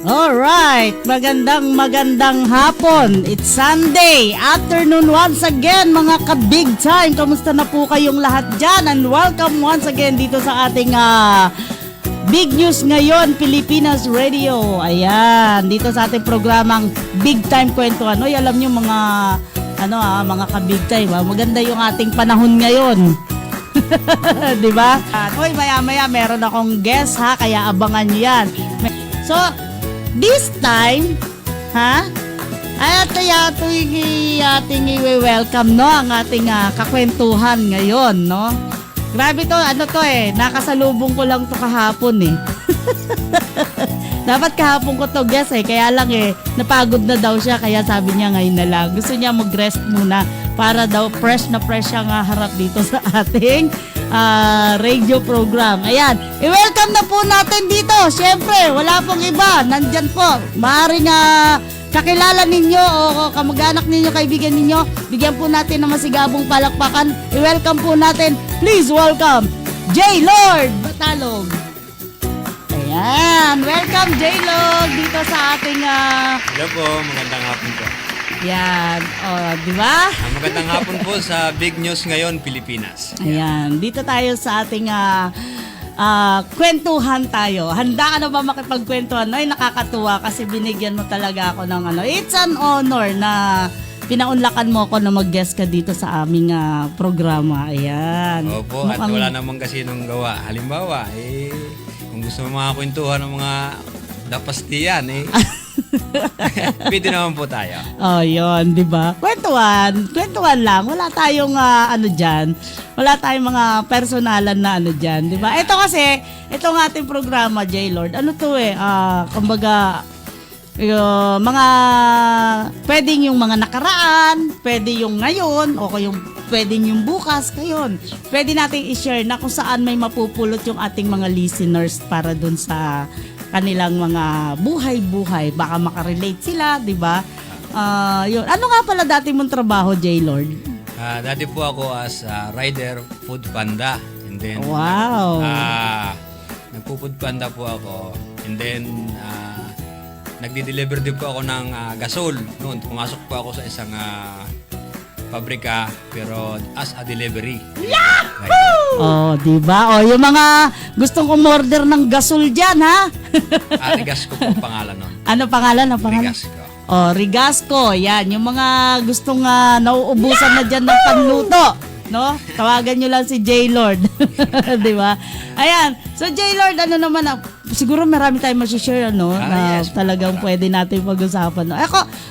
Alright, magandang hapon. It's Sunday afternoon once again mga ka-big time. Kamusta na po kayong lahat dyan? And welcome once again dito sa ating Big News Ngayon, Pilipinas Radio. Ayan, dito sa ating programang Big Time Kwentuhan. Oy, alam nyo mga mga ka-big time, maganda yung ating panahon ngayon. Diba? Oy, maya meron akong guest kaya abangan nyo yan. So, this time, at kaya ito yung ating i-welcome, no? Ang ating kakwentuhan ngayon, no? Grabe to, nakasalubong ko lang to kahapon, Dapat kahapon ko to guess, kaya lang napagod na daw siya, kaya sabi niya ngayon na lang. Gusto niya mag-rest muna para daw fresh na fresh siyang harap dito sa ating radio program. Ayan, i-welcome na po natin dito. Siyempre, wala pong iba. Nandyan po. Maaaring kakilala ninyo o kamag-anak ninyo, kaibigan ninyo. Bigyan po natin ng masigabong palakpakan. I-welcome po natin. Please welcome J. Lord Batalog. Ayan, welcome J. Lord dito sa ating Hello po, magandang hapon po. Yan, di ba? Magandang hapon po sa Big News Ngayon, Pilipinas. Ayan, dito tayo sa ating kwentuhan tayo. Handa ka na ba makipagkwentuhan? Ay, nakakatuwa kasi binigyan mo talaga ako ng It's an honor na pinaunlakan mo ako na mag-guest ka dito sa aming programa. Ayan. Opo, at wala naman kasi nung gawa. Halimbawa, kung gusto mo mga kwentuhan ng mga dapastiyan, pwede naman po tayo. Oh, yun, di ba? Kwentuhan lang. Wala tayong dyan. Wala tayong mga personalan na dyan, di ba? Ito kasi, itong ating programa, J-Lord, kumbaga, mga, pwedeng yung mga nakaraan, pwede yung ngayon, o yung pwedeng yung bukas, ngayon. Pwede natin i-share na kung saan may mapupulot yung ating mga listeners para dun sa kanilang mga buhay-buhay. Baka makarelate sila, di ba? Yun. Ano nga pala dati mong trabaho, J-Lord? Dati po ako as rider food panda. And then, wow! Nagpo-food panda po ako. And then, nagdi-deliver din po ako ng gasol. Noon, pumasok po ako sa isang pabrika, pero as a delivery. Yahoo! Oh, di ba? Yung mga gustong umorder ng gasol diyan, Rigasco po ang pangalan nun. Ano pangalan? Rigasco. Oh, Rigasco. Yan, yung mga gustong nauubusan na diyan ng panluto, no? Tawagan niyo lang si J. Lord. Di ba? Ayan. So J. Lord, siguro marami tayong ma-share, na yes, talagang pwede natin pag-usapan.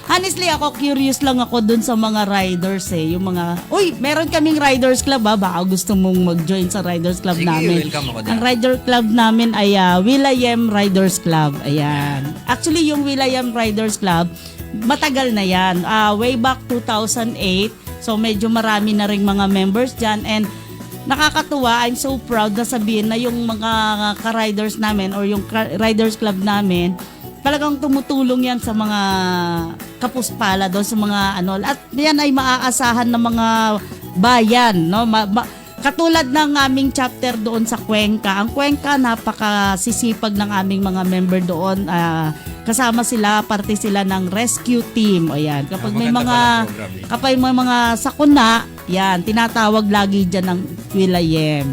Honestly, ako curious lang ako dun sa mga riders, yung mga, meron kaming riders club, baka gusto mong mag-join sa riders club. Sige, namin. welcome ako dyan. Ang rider club namin ay Will.i.am Riders Club. Ayan. Actually, yung Will.i.am Riders Club, matagal na yan. Way back 2008. So, medyo marami na ring mga members dyan. And nakakatuwa, I'm so proud na sabihin na yung mga ka-riders namin or yung riders club namin, talagang tumutulong yan sa mga kapuspala doon sa mga at yan ay maaasahan ng mga bayan, no? Katulad ng aming chapter doon sa Cuenca. Ang Cuenca, napakasisipag ng aming mga member doon. Kasama sila, parte sila ng rescue team. Ayan. Kapag may mga sakuna, yan, tinatawag lagi dyan ng Will.i.am.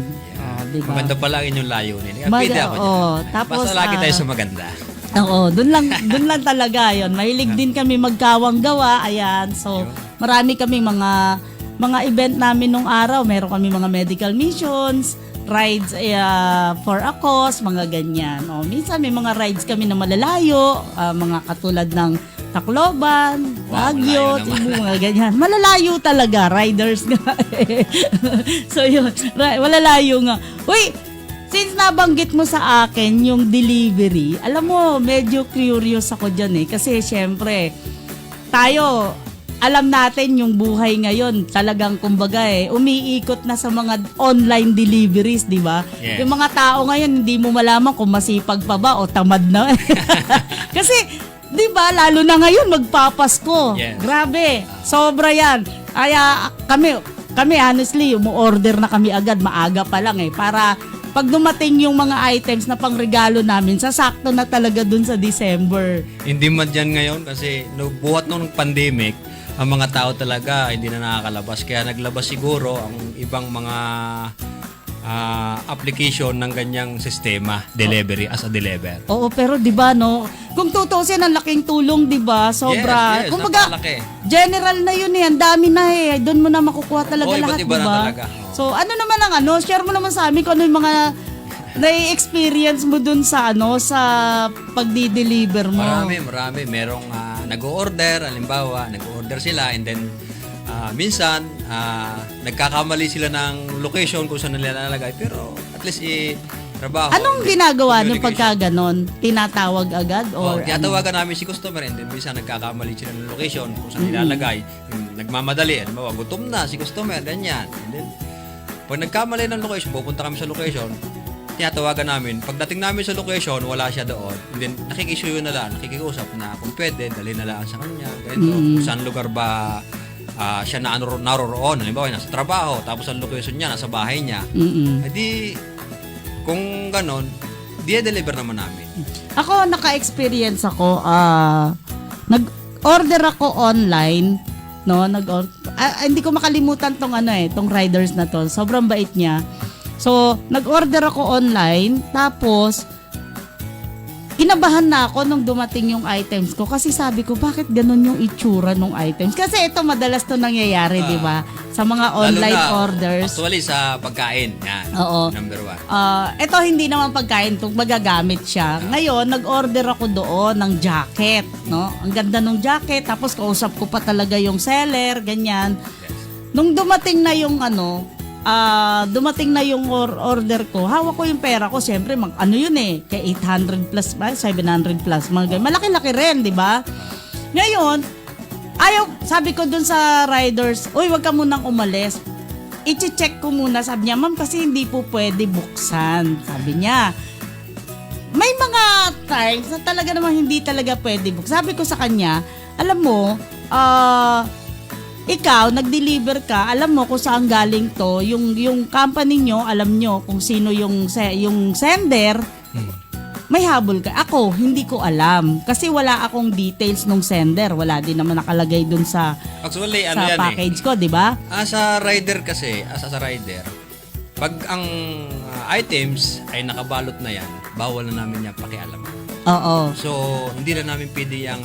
Diba? Maganda pala ang inyong layunin. Pwede ako dyan. Tapos, basta lagi tayo sa maganda. Oo, dun lang talaga yon. Mahilig din kami magkawang gawa. Ayan. So, marami kaming mga event namin nung araw. Meron kami mga medical missions, rides for a cause, mga ganyan. Minsan may mga rides kami na malalayo, mga katulad ng Tacloban, Baguio, Cebu, mga ganyan. Malalayo talaga, riders nga. So yun, malalayo nga. Since nabanggit mo sa akin yung delivery, alam mo, medyo curious ako dyan kasi syempre, tayo, alam natin yung buhay ngayon, talagang kumbaga umiikot na sa mga online deliveries, di ba? Yes. Yung mga tao ngayon, hindi mo malaman kung masipag pa ba o tamad na. Kasi, di ba, lalo na ngayon, magpapasko. Yes. Grabe, sobra yan. Kaya kami honestly, umu-order na kami agad, maaga pa lang para pag dumating yung mga items na pangregalo namin, sasakto na talaga dun sa December. Hindi man dyan ngayon kasi no, buhat nung pandemic, ang mga tao talaga hindi na nakakalabas. Kaya naglabas siguro ang ibang mga application ng ganyang sistema, delivery as a deliver. Oo, pero 'di ba no, kung tutusin ang laking tulong 'di ba? Sobra. Yes, Kumbaga, napakalaki. general na 'yun eh, ang dami na eh. Doon mo na makukuha talaga Oo, iba't lahat, iba 'di na ba? talaga. Oo. So, ano naman ang share mo naman sa amin kung ano yung mga na-experience mo dun sa sa pagdi-deliver mo. Marami. Merong nag-o-order, halimbawa, nag-o-order sila and then minsan nagkakamali sila ng location kung saan nila lalagay pero at least trabaho. Anong ginagawa nyo pagka ganon? Tinatawag agad? Or tinatawagan namin si customer and then minsan nagkakamali sila ng location kung saan nilalagay. Nagmamadali, halimbawa, gutom na si customer, ganyan. And then, pag nagkamali ng location, pupunta kami sa location, tinatawagan namin. Pagdating namin sa location, wala siya doon. And then, nakikisuyo na lang, nakikiusap na kung pwede, dalhin na lang sa kanya. Ganito, kung saan lugar ba siya naroroon. Halimbawa, nasa trabaho, tapos ang location niya, nasa bahay niya. Di, kung ganon, di-deliver naman namin. Ako, naka-experience ako, nag-order ako online, no? Hindi ko makalimutan tong tong riders na to. Sobrang bait niya. So, nag-order ako online, tapos kinabahan na ako nung dumating yung items ko kasi sabi ko, bakit ganun yung itsura ng items? Kasi ito, madalas to nangyayari, di ba? Sa mga online Lalo na, orders. Actually, sa pagkain. Yan. Oo. Number 1. Ito, hindi naman pagkain to, magagamit siya. Ngayon, nag-order ako doon ng jacket, no? Ang ganda ng jacket, tapos kausap ko pa talaga yung seller, ganyan. Nung dumating na yung order ko, hawak ko yung pera ko, siyempre, yun eh, kay 800 plus ba, 700 plus, mga ganyan. Malaki-laki rin, di ba? Ngayon, sabi ko dun sa riders, uy, wag ka munang umalis. I-check ko muna, sabi niya, ma'am, kasi hindi po pwede buksan, sabi niya. May mga times na talaga naman hindi talaga pwede buksan. Sabi ko sa kanya, alam mo, ikaw, nag-deliver ka, alam mo kung saan galing to, yung company nyo, alam nyo kung sino yung sender, may habol ka. Ako, hindi ko alam. Kasi wala akong details nung sender. Wala din naman nakalagay dun sa Actually, package ko, di ba? Sa rider kasi, as a rider, pag ang items ay nakabalot na yan, bawal na namin yan pakialaman. Oo. So, hindi na namin pwede yung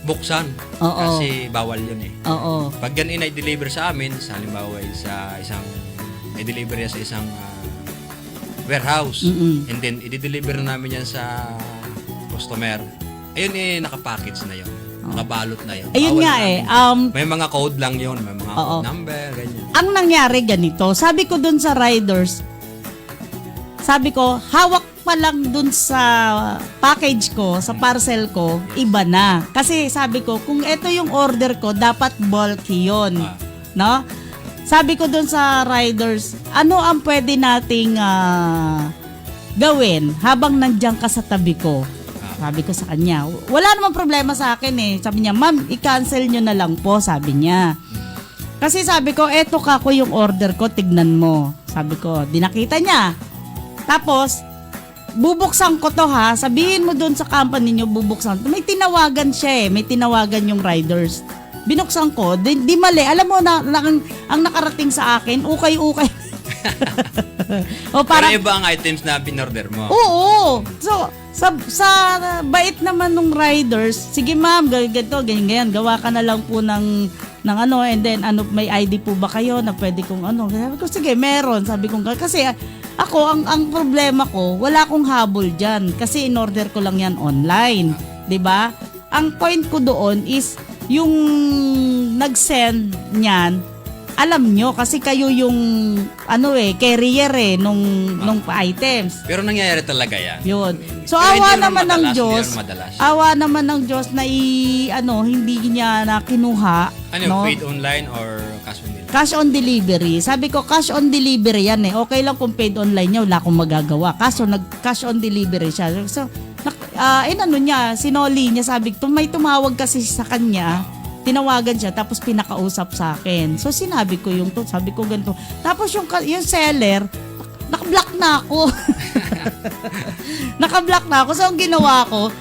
buksan. Oo. Kasi bawal yun eh. Oo. Pag yan i-deliver sa amin, sa halimbawa sa isang, i-deliver yan sa isang warehouse. And then, i-deliver na namin yan sa customer. Ayun nakapackage na yun. Nakabalot na yun. Ayun Bawal nga na eh. namin. May mga code lang yun. May mga Oo. code number, ganyan. Ang nangyari ganito, sabi ko dun sa riders, sabi ko, hawak pa lang dun sa package ko, sa parcel ko, iba na. Kasi sabi ko, kung ito yung order ko, dapat bulky yun. No? Sabi ko dun sa riders, ano ang pwede nating gawin habang nandiyan ka sa tabi ko? Sabi ko sa kanya, wala namang problema sa akin eh. Sabi niya, ma'am, i-cancel nyo na lang po, sabi niya. Kasi sabi ko, eto kako yung order ko, tignan mo. Sabi ko, dinakita niya. Tapos, bubuksan ko to ha, sabihin mo doon sa company nyo, bubuksan. May tinawagan siya eh, may tinawagan yung riders. Binuksan ko, di mali. Alam mo na, ang nakarating sa akin, ukay-ukay. O parang, pero iba ang items na pinorder mo. Oo. So, sa bait naman nung riders, sige ma'am, ganito, ganyan, gawa ka na lang po ng and then may ID po ba kayo na pwede kong Sabi ko, sige, meron. Sabi ko, kasi ako, ang problema ko, wala akong habol dyan. Kasi in-order ko lang yan online. 'Di ba? Ang point ko doon is, yung nag-send niyan, alam nyo, kasi kayo yung, carrier nung items. Pero nangyayari talaga yan. Yun. So, Pero awa hindi naman ng madalas, Diyos, hindi madalas. awa naman ng Diyos na hindi niya na kinuha. Ano, paid online or cash on delivery? Cash on delivery. Sabi ko, cash on delivery yan eh. Okay lang kung paid online niya, wala akong magagawa. Kaso, nag-cash on delivery siya. So, sinoli niya, sabi ko, may tumawag kasi sa kanya, tinawagan siya, tapos pinakausap sa akin. So, sinabi ko sabi ko ganito. Tapos yung seller, naka-block na ako. Naka-block na ako. So, ang ginawa ko,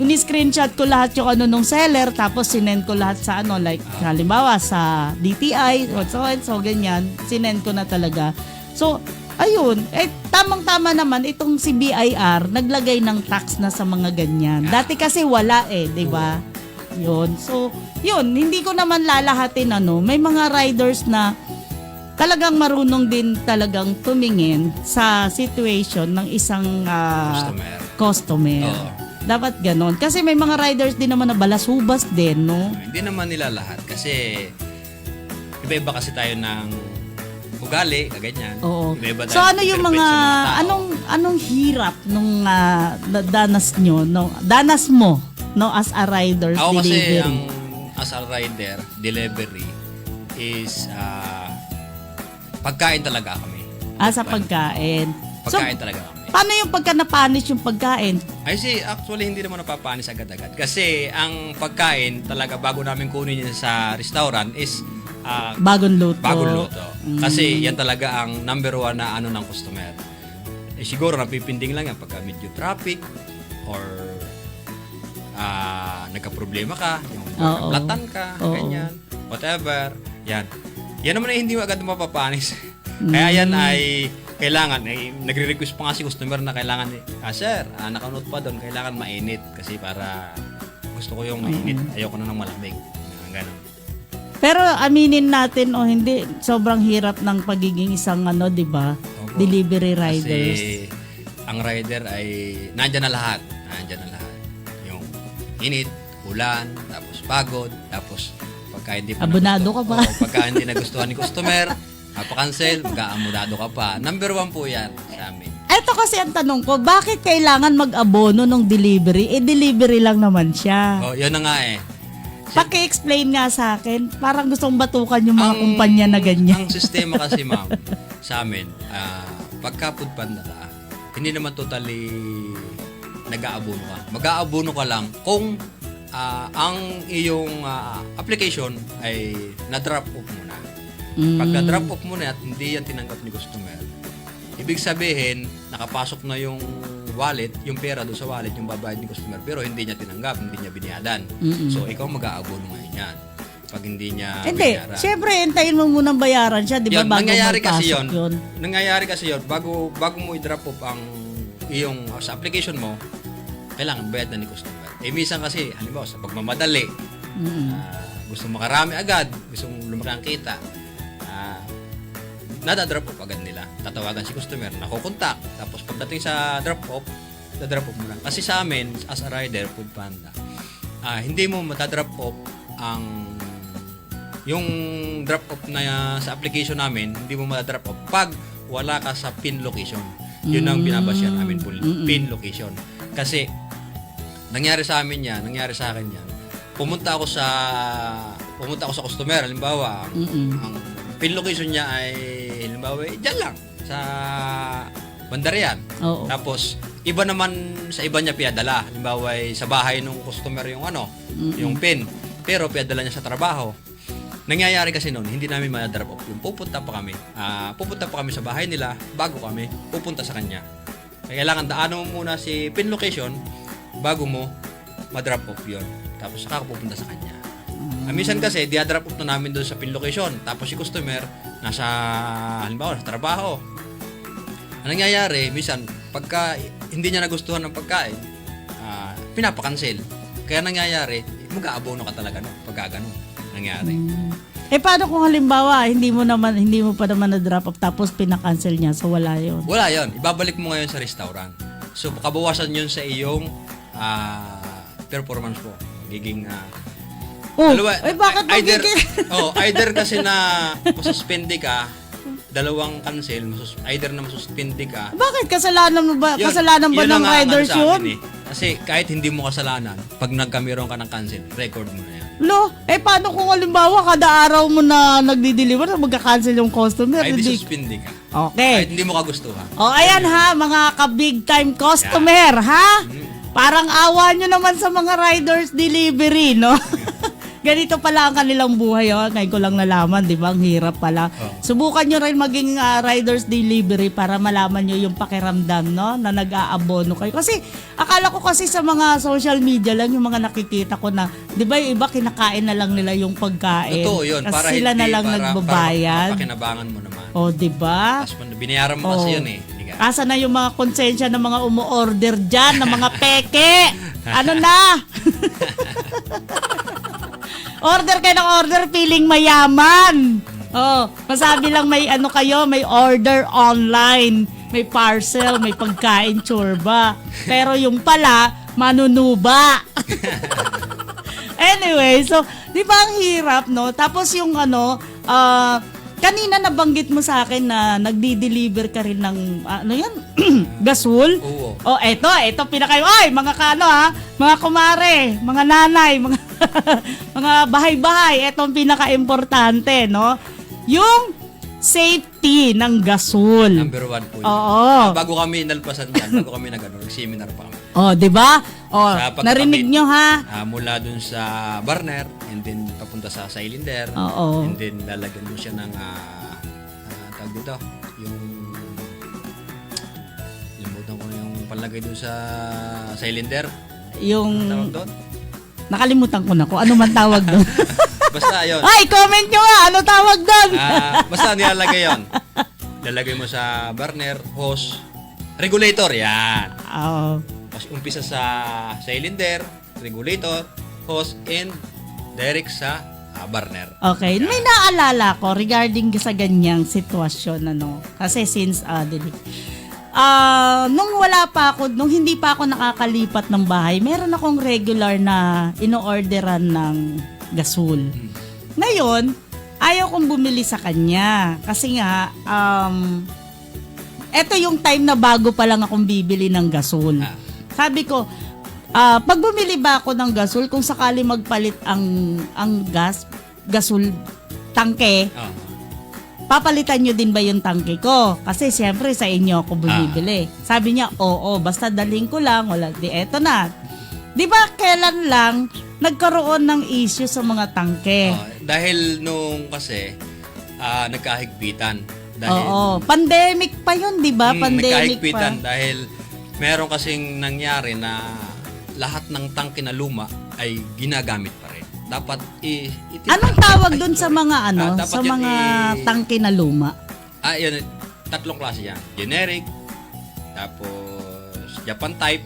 screenshot ko lahat yung ano nung seller, tapos sinend ko lahat sa ano, like, halimbawa, sa DTI, so ganyan, sinend ko na talaga. So, ayun, tamang-tama naman, itong si BIR, naglagay ng tax na sa mga ganyan. Dati kasi wala di ba? Yun. So, yun, hindi ko naman lalahatin may mga riders na talagang marunong din talagang tumingin sa situation ng isang customer. Oo. Dapat ganon. Kasi may mga riders din naman na balasubas din, no? Hindi naman nila lahat kasi iba-iba kasi tayo ng ugali, kaganyan. Oo. Iba-iba tayo So ano yung perfect mga sa tao. anong hirap nung danas nyo, danas mo, as a rider Ako kasi delivery? as a rider, delivery is pagkain talaga kami. Sa pagkain. Pagkain talaga kami. Paano yung pagka na-punish yung pagkain? Ay actually hindi naman napapanis agad-agad. Kasi ang pagkain talaga bago namin kunin yan sa restaurant is Bagong luto. bagong luto. Kasi yan talaga ang number one na ng customer. Siguro napipinding lang yan pagka medyo traffic or nagka-problema ka, yung naplatan ka, ganyan, whatever. Yan. Yan naman ay hindi agad mapapanis. Kaya yan ay kailangan, nagre-request pa nga si customer na kailangan, sir, nakanote pa doon, kailangan mainit kasi para gusto ko yung mainit, ayoko na ng malamig. Ganun. Pero aminin natin o hindi, sobrang hirap ng pagiging isang di ba? Delivery riders. Kasi ang rider ay nandyan na lahat. Nandyan na lahat. Yung init, ulan, tapos pagod, tapos pagka hindi pa Abonado ka ba? Pagka hindi nagustuhan ni customer, mapa-cancel, mag-aamodado ka pa. Number one po yan sa amin. Eto kasi ang tanong ko, bakit kailangan mag-abono ng delivery? Delivery lang naman siya. Yun na nga Paki-explain nga sa akin. Parang gustong batukan yung mga kumpanya na ganyan. Ang sistema kasi, ma'am, sa amin, pagka food panda ka, hindi naman totally nag-aabono ka. Mag-aabono ka lang kung ang iyong application ay na-drop off mo na. Pag na-drop off mo na at hindi yan tinanggap ni customer, ibig sabihin, nakapasok na yung wallet, yung pera doon sa wallet, yung babayad ni customer, pero hindi niya tinanggap, hindi niya biniyadan. So, ikaw mag-aabono ngayon yan. Pag hindi niya binayaran. Siyempre, hintayin mo munang bayaran siya, di ba? Bago magpasok yun. Nangyayari kasi yun, bago mo i-drop off ang iyong sa application mo, kailangan bayad na ni customer. Minsan kasi, halimbawa, sa pagmamadali, gusto makarami agad, gusto lumaki ang kita, nada-drop off agad nila. Tatawagan si customer, nakukontak. Tapos pagdating sa drop-off, da-drop off mo lang. Kasi sa amin, as a rider, food panda, hindi mo matadrop off yung drop-off na sa application namin, hindi mo matadrop off pag wala ka sa pin location. Yun ang binabasya namin po, pin location. Kasi, nangyari sa amin yan, nangyari sa akin yan. Pumunta ako sa customer, halimbawa, ang pin location niya ay halimbawa, dyan lang sa Bandarian. Tapos iba naman sa iba niya pinadala. Halimbawa sa bahay ng customer yung yung pin. Pero pinadala niya sa trabaho. Nangyayari kasi noon, hindi namin ma-drop off yung pupunta pa kami sa bahay nila bago kami pupunta sa kanya. Kailangan daanan mo muna si pin location bago mo ma-drop off yun. Tapos saka pupunta sa kanya. Minsan kasi, dia-drop off na namin doon sa pin location. Tapos si customer, nasa, halimbawa, sa trabaho. Ang nangyayari, minsan, pagka hindi niya nagustuhan ng pagkain, pinapakancel. Kaya nangyayari, mag-aabono ka talaga, pagka ganun nangyari. Paano kung halimbawa, hindi mo pa naman na-drop off, tapos pinakancel niya, so wala yun? Wala yun. Ibabalik mo ngayon sa restaurant. So, kabawasan yun sa iyong performance mo. Giging, bakit either kasi na masuspende ka, dalawang cancel, either na masuspende ka. Bakit? Kasalanan mo ba? Kasalanan ba ng riders yun? Kasi kahit hindi mo kasalanan, pag nagkameron ka ng cancel, record mo na yan. Paano kung halimbawa kada araw mo na nagdi-deliver, magka-cancel yung customer? Ay, di-suspende ka. Okay. Kahit hindi mo kagustuhan. Ayan ha, mga ka-big time customer, ha? Parang awa nyo naman sa mga riders delivery, no? ganito pala ang kanilang buhay. Oh. Ngayon ko lang nalaman, di ba? Ang hirap pala. Oh. Subukan nyo rin maging riders delivery para malaman nyo yung pakiramdam, no? Na nag-aabono kayo. Kasi akala ko kasi sa mga social media lang yung mga nakikita ko na, di ba yung iba kinakain na lang nila yung pagkain. Totoo yun. Kasi Para sila na lang nagbabayad. Para mapakinabangan mo naman. O, di ba? Tapos binayaran mo kasi yun eh. Hindi ka. Asa na yung mga konsensya ng mga umu-order dyan, ng mga peke? Ano na? Order kayo ng order, feeling mayaman. Oh, masabi lang may ano kayo, may order online, may parcel, may pagkain, tsorba. Pero yung pala, manunuba. Anyway, so, di ba ang hirap, no? Tapos yung ano, kanina nabanggit mo sa akin na nagdi-deliver ka rin ng, ano yan? Gasol? Oo. Oh, eto pinakayo. Ay, mga kano ha, mga kumare, mga nanay, mga mga bahay-bahay. Eto ang pinaka-importante, no? Yung safety ng gasol. Number 1 po yun. Oo. Bago kami nalpasan yan, bago kami nag-seminar pa kami. Oh, 'di ba? Oh, Sa pagkakamit, narinig nyo ha? Mula dun sa burner, and then papunta sa cylinder. Oo. And then lalagyan mo siya ng tawag dito, yung limutan ko na yung palagay dun sa cylinder. Yung Tawag doon? nakalimutan ko na kung ano man tawag doon. Basta yun. Ay, comment nyo nga, ano tawag doon? Basta nilalagay yun. Lalagay mo sa burner, hose, regulator, yan. Oo. Tapos umpisa sa cylinder, regulator, hose, and direct sa burner. Okay, may naalala ko regarding sa ganyang sitwasyon, ano. Kasi since, nung hindi pa ako nakakalipat ng bahay, meron akong regular na ino-orderan ng gasol. Ngayon, ayaw kong bumili sa kanya. Kasi nga, eto yung time na bago pa lang akong bibili ng gasol. Sabi ko, pag bumili ba ako ng gasol, kung sakali magpalit ang gasol tangke, papalitan nyo din ba yung tangke ko? Kasi siyempre sa inyo ako bumibili. Sabi niya, oo, basta daling ko lang, wala, eto na. Di ba kailan lang nagkaroon ng issue sa mga tangke? Dahil nung kasi nagkahigpitan. Dahil, Oo, pandemic pa yun, di ba? Pandemic nagkahigpitan pa. dahil meron kasing nangyari na lahat ng tangke na luma ay ginagamit pa rin. Dapat Anong tawag dun sa mga dapat sa yun mga tangke na luma? Yun, tatlong klase yan. Generic, tapos Japan type,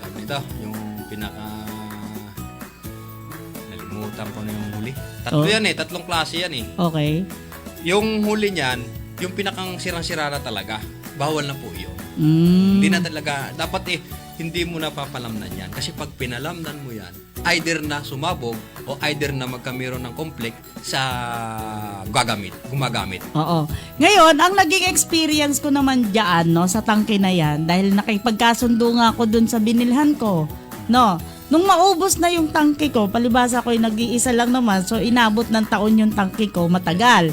tawag nito, yung pinaka nalimutan ko na yung huli. Tatlong klase yan eh. Okay. Yung huli niyan, yung pinakang sirang-sira na talaga, bawal na po yun. Hindi na talaga, dapat hindi mo na papalamnan yan. Kasi pag pinalamnan mo yan, either na sumabog o either na magkameron ng conflict sa gumagamit. Oo. Ngayon, ang naging experience ko naman diyan, no, sa tangke na yan, dahil nakipagkasundo nga ako dun sa binilhan ko, no, nung maubos na yung tangke ko, palibasa ko yung nag-iisa lang naman, so inabot ng taon yung tangke ko, matagal.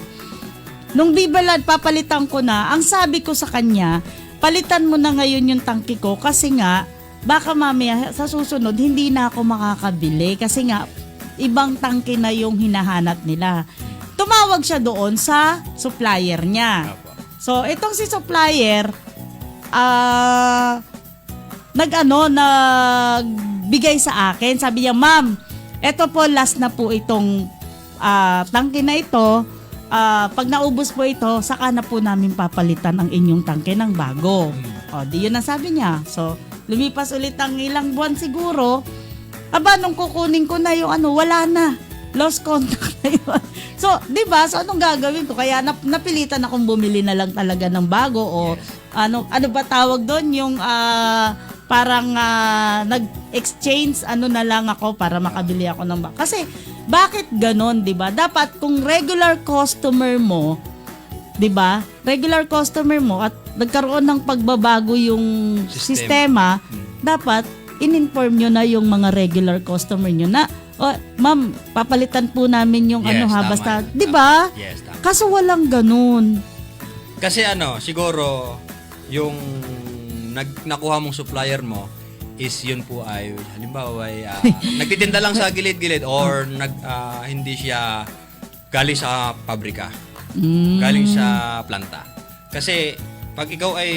Nung bibalad, papalitan ko na, ang sabi ko sa kanya, palitan mo na ngayon yung tangke ko kasi nga, baka mamaya sa susunod, hindi na ako makakabili kasi nga, ibang tangke na yung hinahanap nila. Tumawag siya doon sa supplier niya. So, itong si supplier, nagbigay sa akin. Sabi niya, ma'am, eto po, last na po itong tangke na ito. Pag naubos po ito, saka na po namin papalitan ang inyong tangke ng bago. O, di yun ang sabi niya. So, lumipas ulit ang ilang buwan siguro. Nung kukunin ko na yung wala na. Lost contact na yun. So, di ba? So, anong gagawin ko? Kaya napilitan akong bumili na lang talaga ng bago o ano ba tawag doon? Yung parang nag-exchange na lang ako para makabili ako ng bago. Kasi, bakit ganon, di ba? Dapat kung regular customer mo, di ba? Regular customer mo at nagkaroon ng pagbabago yung sistema, dapat in-inform nyo na yung mga regular customer nyo na, ma'am, papalitan po namin yung basta, di ba? Yes, tama. Kaso walang ganun. Kasi siguro, yung nakuha mong supplier mo, is yun po ay halimbawa ay nagtitinda lang sa gilid-gilid or hindi siya galing sa pabrika, galing sa planta. Kasi pag ikaw ay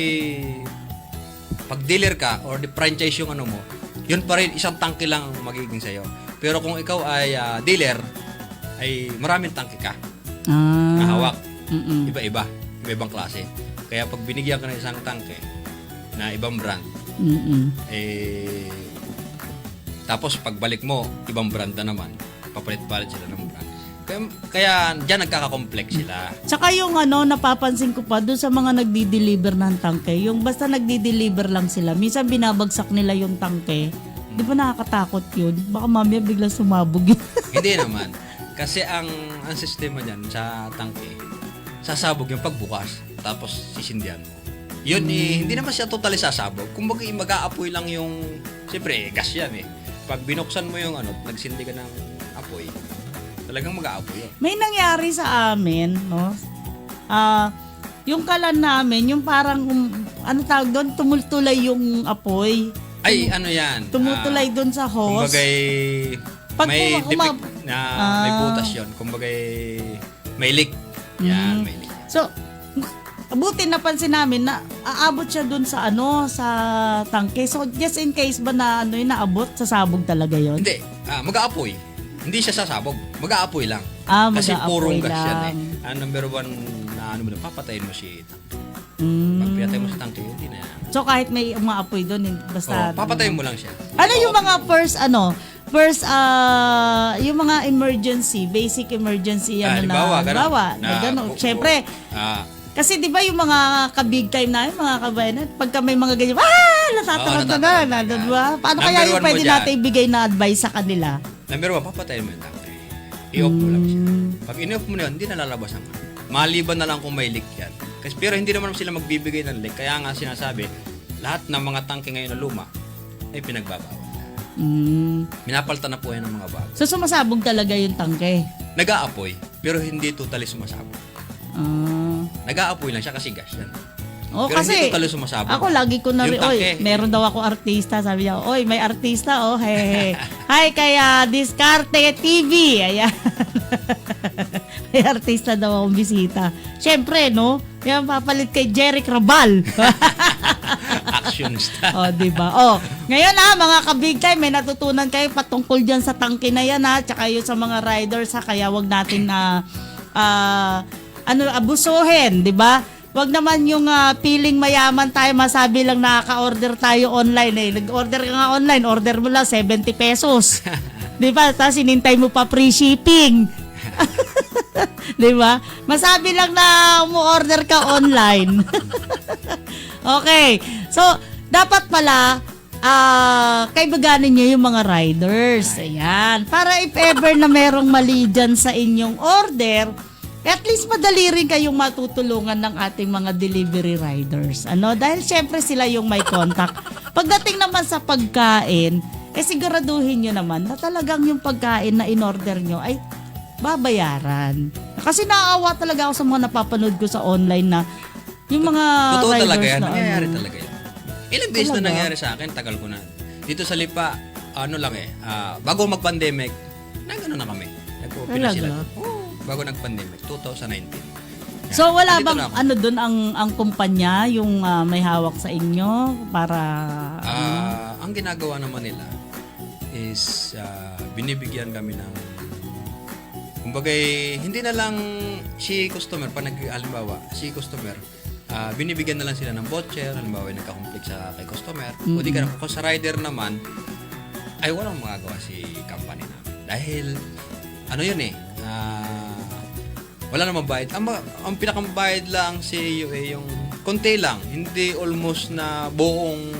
pag dealer ka or the franchise yung ano mo, yun pa rin isang tangke lang ang magiging sa'yo. Pero kung ikaw ay dealer, ay maraming tangke ka na hawak. Iba-iba, iba-ibang klase. Kaya pag binigyan ka ng isang tangke na ibang brand, tapos pagbalik mo, ibang brand na naman, papalit-palit sila ng brand. Kaya dyan nagkaka-complex sila. Tsaka yung napapansin ko pa doon sa mga nagdi-deliver ng tangke, yung basta nagdi-deliver lang sila, minsan binabagsak nila yung tangke. Di ba nakakatakot yun? Baka mamaya biglang sumabog yun. Hindi naman. Kasi ang sistema niyan sa tangke, sasabog yung pagbukas, tapos sisindihan mo. Yun hindi naman siya totally sasabog. Kumbaga mag-aapoy lang yung, siyempre gas yan eh. Pag binuksan mo yung nagsindi ka ng apoy, talagang mag-aapoy yun. May nangyari sa amin, no? Yung kalan namin, yung parang, tawag doon, tumultulay yung apoy. Ay, ano yan? Tumutulay doon sa hose. Kumbagay, Pag may uma- dipik na may butas yun. Kumbagay, may leak. Yan, may leak. So, buti napansin namin na aabot siya doon sa sa tangke. So, just in case ba na naabot, sasabog talaga yon? Hindi, mag-aapoy. Hindi siya sasabog. Mag-aapoy lang. Kasi mag-aapoy purong gas yan lang. Number one na papatayin mo si tangke. Pag pinatay mo si tangke, hindi na yan. So, kahit may umaapoy doon, basta... papatayin mo lang siya. Ano yung mga first, yung mga emergency, basic emergency, halimbawa, gano'n. Siyempre, kasi di ba yung mga ka-big time na mga kabayan, pagka may mga ganyan, natatakot na, di ba? Paano Number kaya yung one mo pwede dyan. natin ibigay na advice sa kanila? Number one, papatayin mo yung tangke. I-off mo lang siya. Pag in-off mo na yun, hindi na lalabas ang maliban na lang kung may leak yan. Kasi, pero hindi naman sila magbibigay ng leak. Kaya nga sinasabi, lahat ng mga tangke ngayon na luma ay pinagbabawal. Minapalta na po yan ng mga bago. So, sumasabog talaga yung tangke? Nag-aapoy, pero hindi totally sumasabog. Nag-aapoy lang siya kasi gas yan. Pero kasi hindi totally sumasabog. ako lagi ko na rin, Yung tangke, meron daw ako artista, sabi niya, may artista, hey. Hi, kaya Discarte TV. Ayan. May artista daw akong bisita. Siyempre, no? Yan, papalit kay Jeric Rabal. Actionista. Di ba? Ngayon mga ka-big time, may natutunan kayo patungkol dyan sa tangke na yan, tsaka yun sa mga riders, kaya wag natin abusuhin, di ba? Wag naman yung feeling mayaman tayo, masabi lang nakaka-order tayo online. Nag-order ka nga online, order mo lang 70 pesos. Di ba? Tapos inintay mo pa free shipping. Di ba? Masabi lang na umu-order ka online. Okay. So, dapat pala kaibiganin nyo yung mga riders. Ayan. Para if ever na merong mali dyan sa inyong order, at least madali rin kayong matutulungan ng ating mga delivery riders. Dahil syempre sila yung may contact. Pagdating naman sa pagkain, siguraduhin nyo naman na talagang yung pagkain na in-order nyo ay babayaran. Kasi naaawa talaga ako sa mga napapanood ko sa online na yung mga totoo riders talaga yan. na Nangyayari talaga yan. Ilang beses na nangyari sa akin, tagal ko na. Dito sa Lipa, bago mag-pandemic, gano'n na kami. Nag-open na sila. Bago nag-pandemic, 2019. So wala Nandito bang na ako. doon ang kumpanya yung may hawak sa inyo para Ang ginagawa naman nila is binibigyan kami ng kumbagay hindi na lang si customer pa halimbawa si customer binibigyan na lang sila ng voucher halimbawa nagka-conflict sa kay customer o di ka kung sa rider naman ay walang magagawa si company namin dahil yun wala namang bayad. Ang pinakabayad lang si UA yung konti lang, hindi almost na buong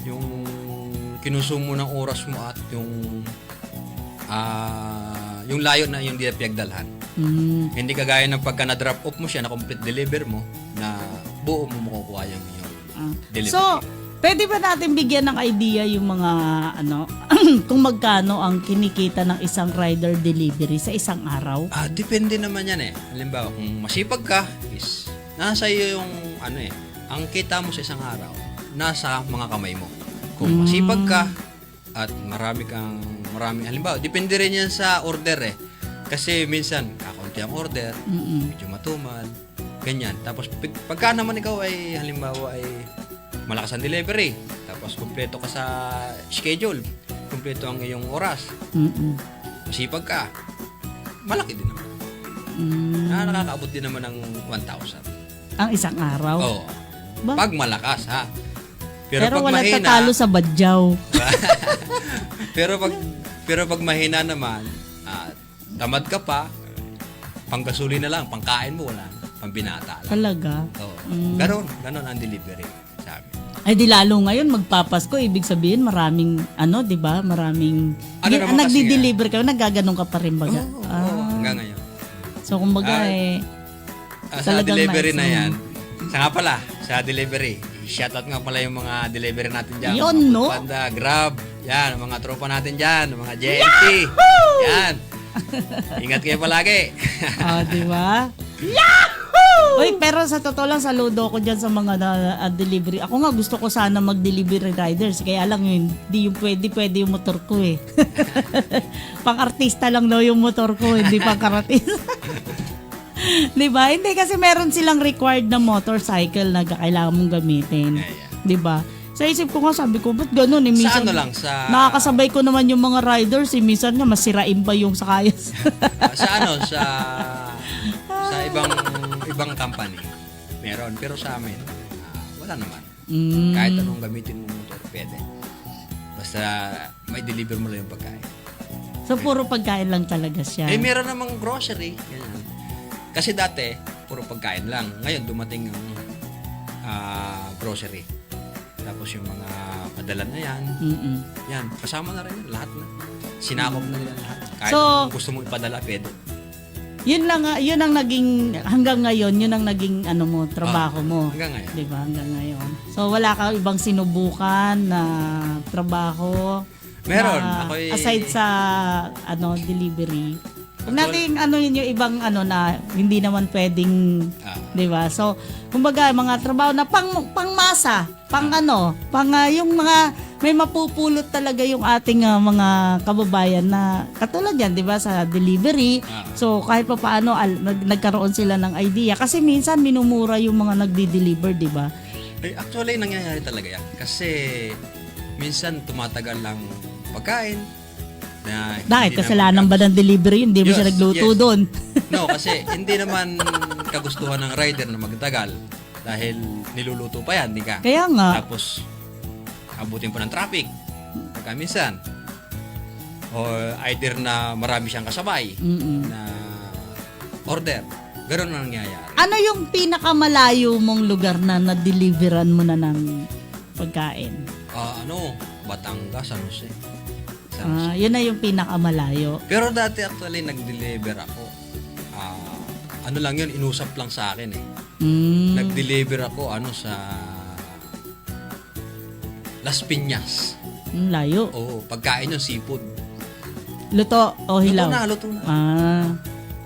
yung kinusumo ng oras mo at yung layo na yung di pinagdalhan. Hindi kagaya ng pagka na-drop off mo siya na complete deliver mo na buo mo makukuha yung delivery. So, pwede ba natin bigyan ng idea yung mga kung magkano ang kinikita ng isang rider delivery sa isang araw? Depende naman yan Halimbawa, kung masipag ka is nasa iyo yung ang kita mo sa isang araw nasa mga kamay mo. Kung masipag ka at maraming halimbawa, depende rin yan sa order eh. Kasi minsan, kakaunti ang order, medyo matumal, ganyan. Tapos pagka naman ikaw ay halimbawa ay malakas ang delivery, tapos kumpleto ka sa schedule, kumpleto ang iyong oras, masipag ka, malaki din naman. Nakakaabot din naman ng 1,000. Ang isang araw? Oo. Ba? Pag malakas, ha? Pero pag wala mahina, tatalo sa badyaw. pero pag mahina naman, tamad ka pa, panggasuli na lang, pangkain mo wala, pambinata lang. Talaga? Oo. Ganon ang delivery sa amin. Ay di lalo ngayon magpapasko, ibig sabihin maraming di ba? Maraming naman nagdi-deliver ka, naggaganong ka pa rin baga. Oo, hanggang ngayon. So kumbaga Sa talagang delivery nice. na yan, sa delivery, shoutout nga pala yung mga delivery natin dyan. Yun, mga no? Foodpanda, Grab, yan, mga tropa natin dyan, mga JNT, yan. Ingat kayo palagi. di ba? Uy, pero sa totoo lang, saludo ko dyan sa mga delivery. Ako nga, gusto ko sana mag-delivery riders. Kaya lang yun, di yung pwede yung motor ko eh. Pang-artista lang daw yung motor ko, hindi pang-karatis. Di ba? Hindi kasi meron silang required na motorcycle na kailangan mong gamitin. Di ba? Sa isip ko nga, sabi ko, ba't ganun? Sa ano lang? Nakakasabay ko naman yung mga riders. Minsan nga, masirain pa yung sakayas. Sa ibang company, meron. Pero sa amin, wala naman. Kahit anong gamitin mo motor, pwede. Basta may deliver mo lang yung pagkain. So, puro pagkain lang talaga siya. Meron namang grocery. Ganyan. Kasi dati, puro pagkain lang. Ngayon, dumating ang grocery. Tapos yung mga padala na yan. Yan, kasama na rin yan. Lahat na. Sinakop na nila lahat. Kahit kung gusto mo ipadala, pwede. Yun ang naging, hanggang ngayon, yun ang naging trabaho mo. Hanggang ngayon. Diba? Hanggang ngayon. So, wala ka ibang sinubukan na trabaho? Meron. Aside sa, delivery. Kung natin, yun yung ibang, na hindi naman pwedeng, diba? So, kumbaga, mga trabaho na pangmasa, yung mga, may mapupulot talaga yung ating mga kababayan na katulad yan, 'di ba, sa delivery. So kahit pa paano nagkaroon sila ng idea kasi minsan minumura yung mga nagdi-deliver, 'di ba? Actually nangyayari talaga yan kasi minsan tumatagal lang pagkain na bakit kasalanan ba ng delivery? Hindi mo siya nagluto doon. No, kasi hindi naman kagustuhan ng rider na magtagal dahil niluluto pa yan, di ka? Kaya nga. Tapos abutin po ng traffic pagka minsan or either na marami siyang kasabay na order, ganoon ang nangyayari. Ano yung pinakamalayo mong lugar na na-deliveran mo na ng pagkain? Batangas, San Jose. Yun na yung pinakamalayo. Pero dati actually nag-deliver ako, lang yun, inusap lang sa akin eh. Nag-deliver ako sa Las Piñas. Layo. Oo, pagkain yung seafood. Luto o hilaw? Luto na.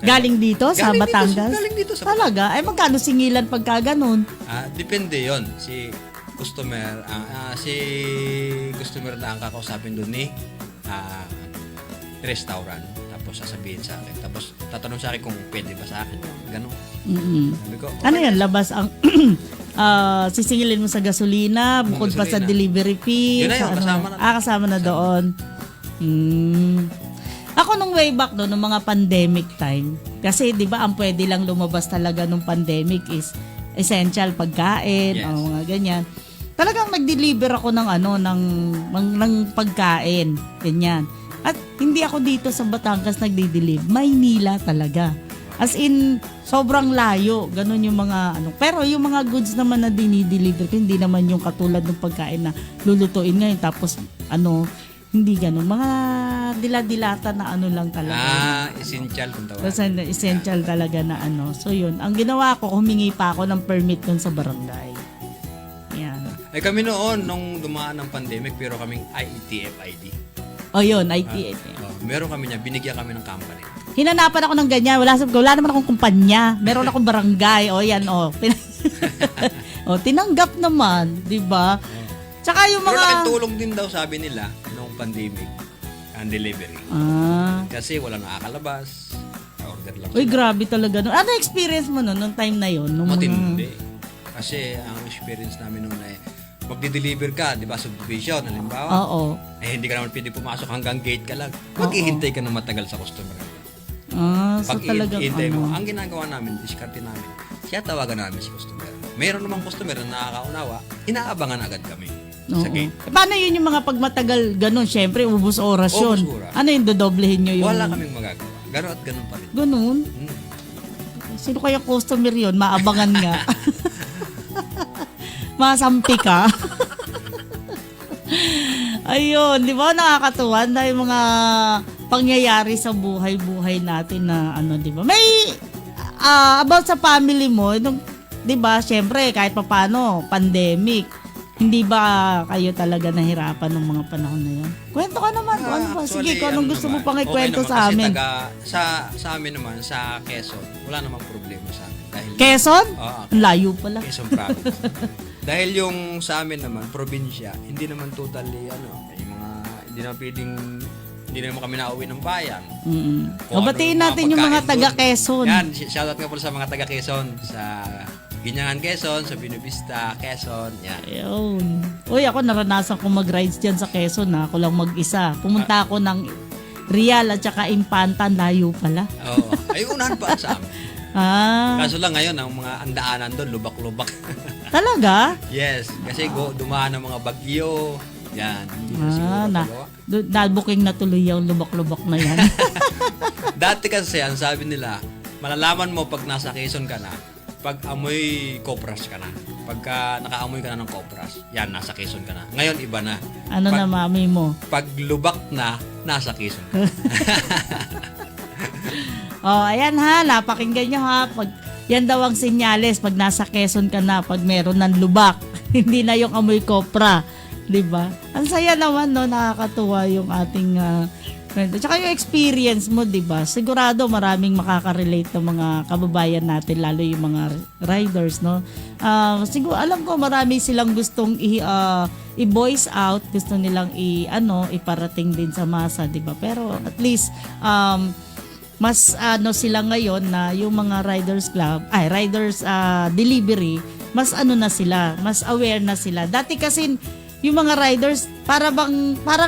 Galing dito sa Batangas? Galing dito sa Talaga? Ay magkano singilan pagka ganun? Depende yon. Si customer na ang kakausapin doon ni restaurant. Tapos sasabihin sa akin. Tapos tatanong sa akin kung pwede ba sa akin. Ganon. Sabi ko, okay. Ano yan? Labas ang sisingilin mo sa gasolina, bukod pa sa delivery fee. Yun na yun, kasama na. Kasama na doon. Ako nung way back nung mga pandemic time, kasi di ba ang pwede lang lumabas talaga nung pandemic is essential pagkain, o mga ganyan. Talagang nag-deliver ako ng ng pagkain, ganyan. At hindi ako dito sa Batangas nagdi-deliver, Maynila talaga. As in, sobrang layo. Ganun yung mga Pero yung mga goods naman na dinideliver ko, hindi naman yung katulad ng pagkain na lulutuin ngayon. Tapos, hindi ganun. Mga dila-dilata na lang talaga. Essential kung tawag. Essential talaga na So, yun. Ang ginawa ko, humingi pa ako ng permit dun sa barangay. Yan. Ay kami noon, nung dumaan ng pandemic, pero kaming IETF ID. Yun, IETF. Meron kami niya, binigyan kami ng company. Hinanapan ako ng ganyan. Wala naman akong kumpanya. Meron akong barangay. Yan, tinanggap naman. Diba? Tsaka yung Pero mga... laking tulong din daw sabi nila nung pandemic ang delivery. Kasi wala nakakalabas. Order lang Uy, sila. grabe talaga. Ano experience mo nung time na yon? Matindi. Kasi ang experience namin nung magdi-deliver ka, di ba, subdivision, halimbawa. Oo. Hindi ka naman pwede pumasok hanggang gate ka lang. Maghihintay ka ng matagal sa customer. So Pag talagang ihintay mo, ang ginagawa namin, diskarte namin, siya tawagan namin si customer. Mayroon namang customer na nakakaunawa, inaabangan agad kami sa gate. Paano yun yung mga pagmatagal ganun? Siyempre, ubus oras yun. Ubus oras. Ano yung dodoblehin nyo yung... Wala kaming magagawa. Gano'n at gano'n pa rin. Ganun? Sino kaya customer yun? Maabangan nga. Masampi ka. Ayun, di ba nakakatuwa dahil mga pangyayari sa buhay-buhay natin na ano, di ba? May about sa family mo, nung, di ba, syempre kahit papaano, pandemic, hindi ba kayo talaga nahirapan ng mga panahon na yun? Kwento ka naman, ano ba? Sige, kung anong gusto mo pang ikwento sa amin. Sa amin naman, sa Quezon, wala namang problema sa amin. Dahil, Quezon? Oo, Ang layo pala. Quezon Province. Dahil yung sa amin naman, probinsya, hindi naman totally, yung mga, hindi naman kami nauwi ng bayan. O, batiin natin yung mga taga Quezon. Yan, shoutout nga po sa mga taga Quezon, sa Ginyangan Quezon, sa Binubista Quezon, yan. Ayun. Uy, ako naranasan ko mag-rides dyan sa Quezon na ako lang mag-isa. Pumunta ako ng Real at saka Impantan, layo pala. Oo. Ay, unahan pa sa amin. Kaso lang ngayon, ang mga andaanan doon, lubak-lubak. Talaga? Yes, kasi dumaan ng mga bagyo. Yan, hindi na siguro magawa. Na-booking na tuloy yung lubak-lubak na yan. Dati kasi, ang sabi nila, malalaman mo pag nasa Quezon ka na, pag amoy kopras ka na. Pagka nakaamoy ka na ng kopras, yan, nasa Quezon ka na. Ngayon, iba na. Ano na mami mo? Pag lubak na, nasa Quezon ka. Ayan ha, napakinggan nyo ha. Yan daw ang senyales pag nasa Quezon ka na, pag meron ng lubak. Hindi na yung amoy kopra. Diba? Ang saya naman, no? Nakakatuwa yung ating kwento. Tsaka yung experience mo, diba? Sigurado maraming makaka-relate ng mga kababayan natin, lalo yung mga riders, no? Siguro, alam ko marami silang gustong i-voice out, gusto nilang iparating din sa masa, diba? Pero at least, mas sila ngayon na yung mga riders delivery, mas na sila, mas aware na sila. Dati kasi yung mga riders parang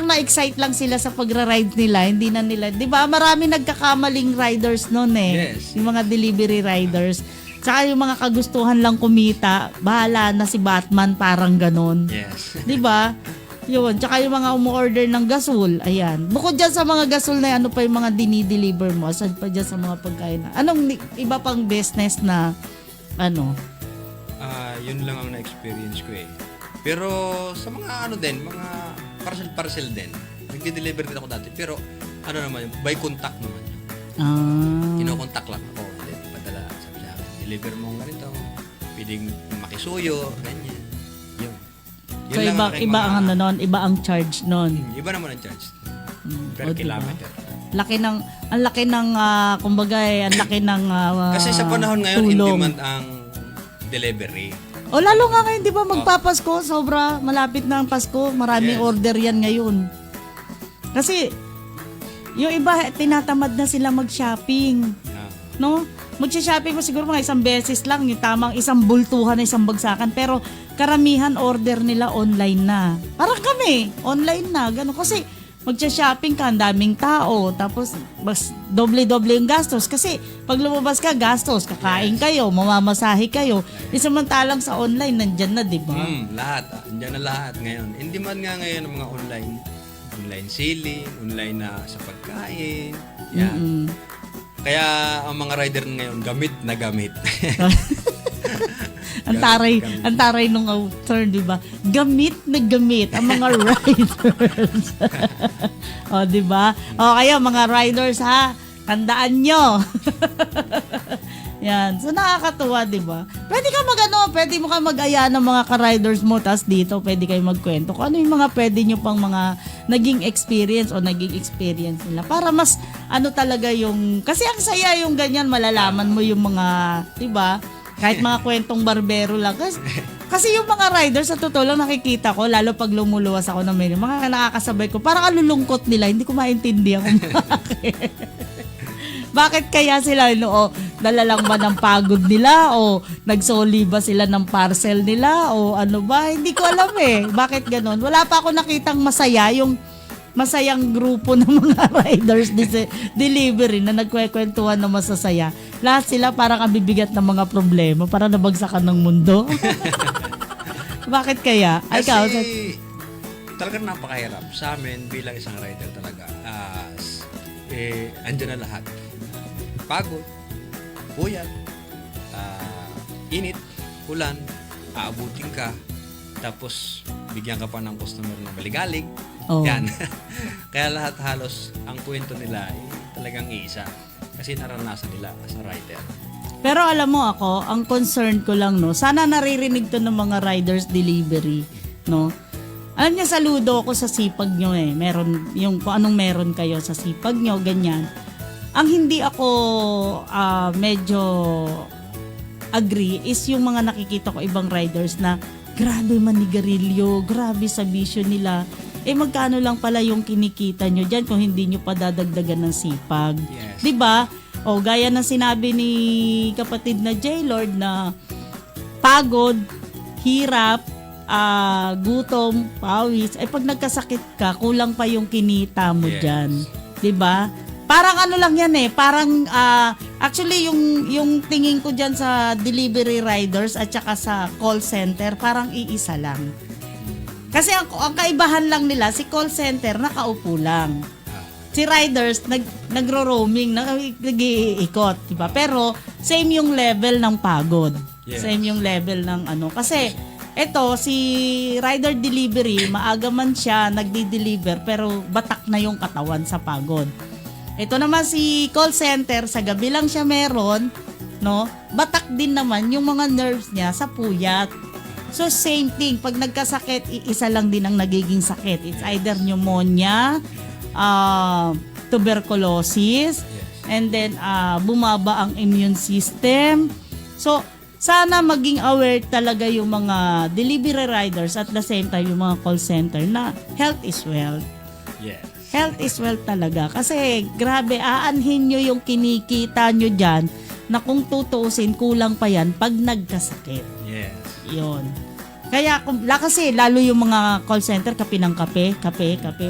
na-excite lang sila sa pagra-ride nila, hindi na nila, 'di ba? Marami nagkakamaling riders noon Yes. Yung mga delivery riders. Tsaka yung mga kagustuhan lang kumita, bahala na si Batman, parang ganon. Yes. 'Di ba? Yun, tsaka yung mga umu-order ng gasol, ayan. Bukod dyan sa mga gasol na ano pa yung mga dinideliver mo, aside pa dyan sa mga pagkain na. Anong iba pang business na, Yun lang ang na-experience ko eh. Pero sa mga mga parcel din, nagde-deliver din ako dati. Pero naman, by contact naman yun. Kinokontak lang ako. Then, padala, sabi sa akin, deliver mo ganito, pwedeng makisuyo, ganyan. Yun. So iba ang charge nun. Iba naman ang charge. Per kilometer. Ang laki ng kumbaga ang laki ng kasi sa panahon ngayon, in demand ang delivery. Lalo nga ngayon, di ba, magpapasko, sobra, malapit na ang Pasko, maraming order yan ngayon. Kasi, yung iba, tinatamad na sila mag-shopping. No? Mag-shopping mo siguro mga isang beses lang, yung tamang isang bultuhan na isang bagsakan, pero karamihan order nila online na. Parang kami, online na, gano'n. Kasi, mag-shopping ka, ang daming tao, tapos mas doble-doble yung gastos. Kasi pag lumabas ka, gastos, kakain kayo, mamamasahe kayo. Samantalang sa online, nandyan na, di ba? Lahat. Andyan na lahat ngayon. Hindi man nga ngayon ang mga online selling, online na sa pagkain. Yan. Kaya ang mga rider ngayon, gamit na gamit. Ang taray nung term, di ba? Gamit na gamit ang mga riders. Di ba? Kayo mga riders ha, tandaan nyo. Yan. So nakakatuwa, di ba? Pwede mo ka mag-aya ng mga ka-riders mo, tas dito pwede kayo magkwento kung ano yung mga pwede nyo pang mga naging experience nila. Para mas talaga yung, kasi ang saya yung ganyan, malalaman mo yung mga, di ba? Kahit mga kwentong barbero lang. Kasi yung mga riders, sa totoo lang nakikita ko, lalo pag lumuluwas ako ng menu, mga nakakasabay ko, parang alulungkot nila, hindi ko maintindihan kung bakit. Bakit kaya sila, dala lang ba ng pagod nila, o nagsoli ba sila ng parcel nila, o ano ba, hindi ko alam eh. Bakit ganon? Wala pa ako nakitang masaya, yung masayang grupo ng mga riders delivery na nagkwekwentuhan na masasaya. Lahat sila parang kabibigat ng mga problema, parang nabagsakan ng mundo. Bakit kaya? Ay, Kasi talagang napakahirap sa amin bilang isang rider talaga. Andyan na lahat. Pagod, puyat, init, ulan, aabutin ka, tapos bigyan ka pa ng customer na maligalig. Oh. Yan. Kaya lahat halos ang kwento nila ay talagang iisa. Kasi naranasan nila as a rider. Pero alam mo ako, ang concern ko lang, sana naririnig to ng mga riders delivery, Alam niya, saludo ako sa sipag nyo eh. Meron, yung kung anong meron kayo sa sipag nyo, ganyan. Ang hindi ako medyo agree is yung mga nakikita ko ibang riders na grabe manigarilyo, grabe sa bisyo nila. Magkano lang pala yung kinikita nyo dyan kung hindi nyo pa dadagdagan ng sipag. Yes. 'Di ba? Gaya ng sinabi ni kapatid na J-Lord na pagod, hirap, gutom, pawis, pag nagkasakit ka, kulang pa yung kinita mo dyan. 'Di ba? Parang ano lang yan parang actually yung tingin ko dyan sa delivery riders at saka sa call center, parang iisa lang. Kasi ang kaibahan lang nila, si call center nakaupo lang. Si riders nagro-roaming, nag-iikot, diba? Pero same yung level ng pagod. Yes. Same yung level ng kasi eto si rider delivery, maaga man siya nagdi-deliver pero batak na yung katawan sa pagod. Ito naman si call center, sa gabi lang siya meron, batak din naman yung mga nerves niya sa puyat. So same thing, pag nagkasakit, isa lang din ang nagiging sakit. It's either pneumonia, tuberculosis, and then bumaba ang immune system. So sana maging aware talaga yung mga delivery riders at the same time yung mga call center na health is wealth. Yes. Health is wealth talaga. Kasi grabe, aanhin nyo yung kinikita nyo dyan na kung tutuusin, kulang pa yan pag nagkasakit. Yes. Yun. Kaya kasi lalo yung mga call center, kape ng kape,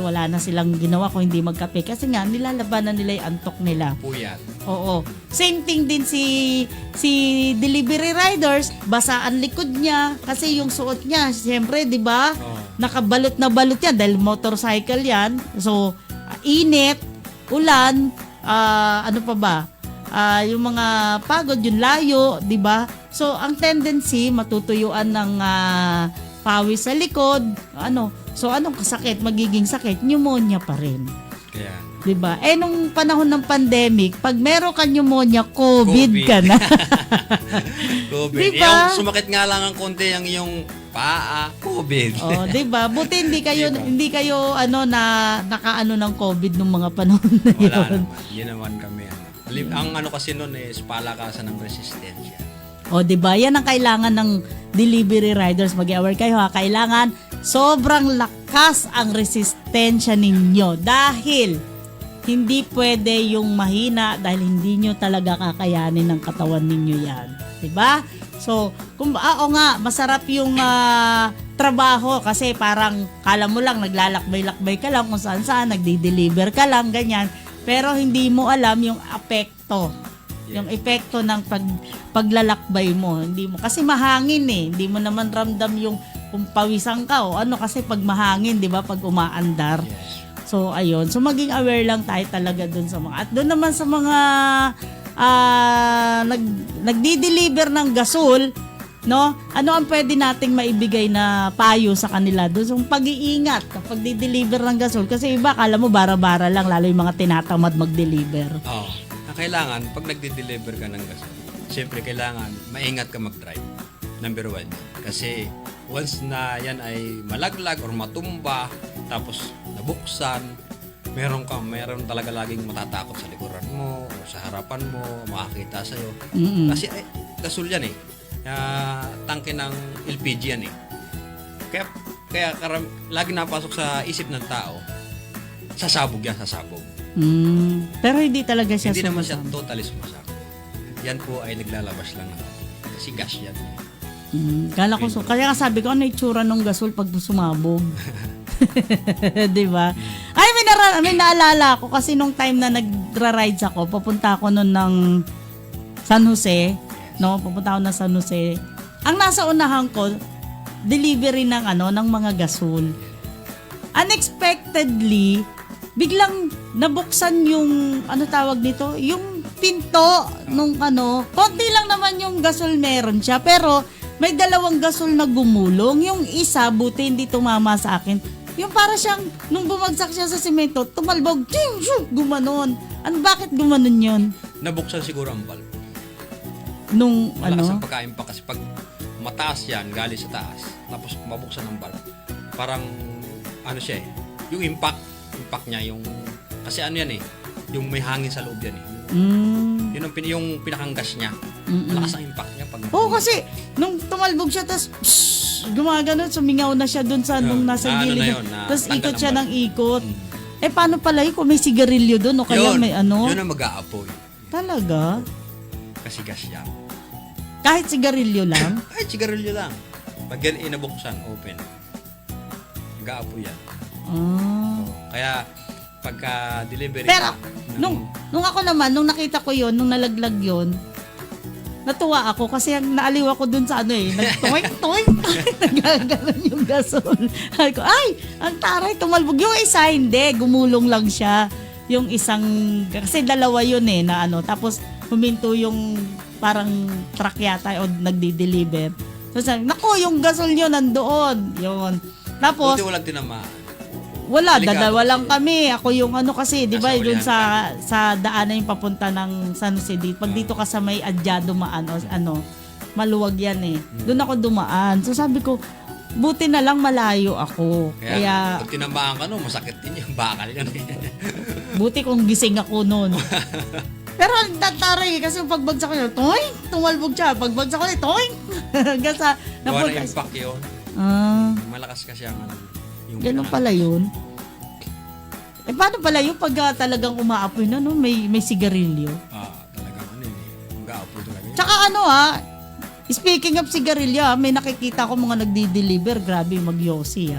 wala na silang ginawa kung hindi magkape. Kasi nga, nilalabanan nila yung antok nila. Puyat. Oo. Same thing din si delivery riders, basa ang likod niya kasi yung suot niya, siyempre, 'di ba? Nakabalot na balot yan dahil motorcycle yan. So, init, ulan, ano pa ba? Yung mga pagod, yung layo, 'di ba? So, ang tendency matutuyuan ng pawis sa likod, So, anong kasakit? Magiging sakit, pneumonia pa rin. Kaya 'Di ba? Nung panahon ng pandemic, pag meron ka pneumonia, COVID ka na. COVID. Diba? Yung sumakit nga lang ang konti ang iyong paa, COVID. 'Di ba? Buti hindi kayo na nakaano ng COVID nung mga panahon na 'yon. Wala naman. Yun naman kami. Ang kasi noon is palakasan ng resistensya. 'Di ba? Yan ang kailangan ng delivery riders. Mag-aware kayo kailangan sobrang lakas ang resistensya ninyo dahil hindi pwede yung mahina dahil hindi nyo talaga kakayanin ng katawan ninyo yan. 'Di ba? So, masarap yung trabaho kasi parang kala mo lang naglalakbay-lakbay ka lang kung saan-saan, nagdi-deliver ka lang, ganyan. Pero hindi mo alam yung epekto. Yung epekto ng paglalakbay mo. Hindi mo kasi mahangin Hindi mo naman ramdam yung kung pawisan ka kasi pag mahangin, 'di ba, pag umaandar. Yes. So ayun. So maging aware lang tayo talaga dun sa mga. At doon naman sa mga nagdi-deliver ng gasol, ano ang pwede nating maibigay na payo sa kanila doon? So pag-iingat kapag di-deliver ng gasol kasi iba kala mo bara-bara lang, lalo yung mga tinatamad mag-deliver. Kailangan pag nagde-deliver ka ng gasol, siyempre kailangan maingat ka mag-drive. Number 1. Kasi once na yan ay malaglag or matumba, tapos nabuksan, meron talaga laging matatakot sa likuran mo o sa harapan mo, makakita sa'yo. Mm-hmm. Kasi gasol yan tangke ng LPG yan eh. Kaya lagi napasok sa isip ng tao, sasabog yan, sasabog. Pero hindi talaga siya Hindi naman siya sumasabog. totally sumasabog. Yan po ay naglalabas lang ng kasi gas yan. Kala ko kaya sabi ko ano itsura ng gasol pag sumabog. 'Di ba? Ay may naalala ako kasi nung time na nagra-rides ako, papunta ako noon ng San Jose, no? Pupunta ako ng San Jose. Ang nasa unahan ko, delivery ng ng mga gasol. Unexpectedly, biglang nabuksan yung tawag nito, yung pinto nung konti lang naman yung gasol meron siya, pero may dalawang gasol na gumulong. Yung isa, buti hindi tumama sa akin. Yung para siyang, nung bumagsak siya sa simento, tumalbog, gumanon. Bakit gumanon yun? Nabuksan siguro ang valve. Nung Malakas ang pagkain pa kasi pag mataas yan, galing sa taas, tapos mabuksan ang valve, parang siya eh, yung impact niya, yung kasi yan eh, yung may hangin sa loob yan eh. Yun yung pinakang gas niya. Malakas ang impact niya pag kasi nung tumalbog siya, tapos gumagano, sumingaw na siya dun sa nung nasa gilid. Tapos ikot siya ng ikot. Paano pala yun kung may sigarilyo dun o kaya may Yun ang mag-aapoy. Talaga? Kasi gas yan. Kahit sigarilyo lang? Ay, sigarilyo lang. Pag yan inabuksan, open. Mag-aapoy yan. Kaya pagka delivery. Pero nung ako naman, nung nakita ko yon, nung nalaglag yon, natuwa ako kasi naaliw ako dun sa nagtoink, nagagalan yung gasol. Sabi ko, ay, ang taray, tumalbog. Yung isa, hindi, gumulong lang siya. Yung isang, kasi dalawa yun na tapos huminto yung parang truck yata o nagdi-deliver. So sabi, naku, yung gasol nyo nandoon. Yun. Tapos, buti walang tinamaan. wala, Delikado dalawa lang kasi. kami. Ako yung kasi, di ba, Nasa dun ulihan sa daanan yung papunta ng San Jose dito. Pag dito ka sa may Adya dumaan, maluwag yan eh. Doon ako dumaan. So sabi ko, buti na lang malayo ako. Kaya pag tinamaan ka masakit din yung bakal yan. buti kung gising ako noon. Pero ang tataray kasi pagbagsak ko yun, toing, tumalbog siya. Pagbagsak ko yun, toing. Hanggang sa, Gawa na impact yun. Malakas kasi ang yung ganun pala yun. Paano pala yun pag talagang umaapoy na, no? May sigarilyo? Talagang mag-aapoy talaga yun. Tsaka speaking of sigarilyo, may nakikita ko mga nagdi-deliver, grabe magyosi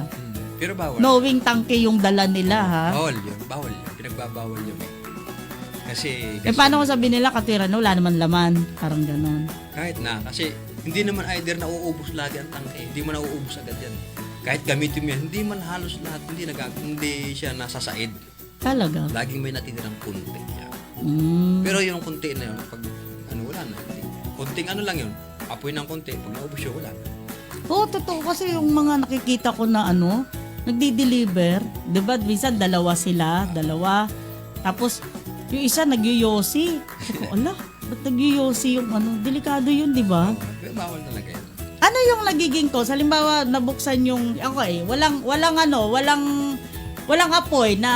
Pero bawal. Knowing tangke yung dala nila Bawal yun. Pinagbabawal yun. Kasi paano kung sabi nila katwira wala naman laman, parang ganon. kahit na, kasi hindi naman either nauubos lagi ang tangke. Hindi man nauubos agad yan. Kahit gamitin mo yan, hindi man halos lahat, hindi siya nasasaid. Talaga? Laging may natitirang kunti yan. Pero yung kunti na yun, pag wala na. Kunting lang yun, apoy ng kunti, pag naubos yun, wala na. Oo, totoo kasi yung mga nakikita ko na nagdi-deliver, di ba, minsan dalawa. Tapos, yung isa nagyoyosi. Ako, ba't nagyoyosi yung delikado yun, di ba? Pero bawal talaga yun. Ano yung nagiging cause? Halimbawa, nabuksan yung, walang apoy na,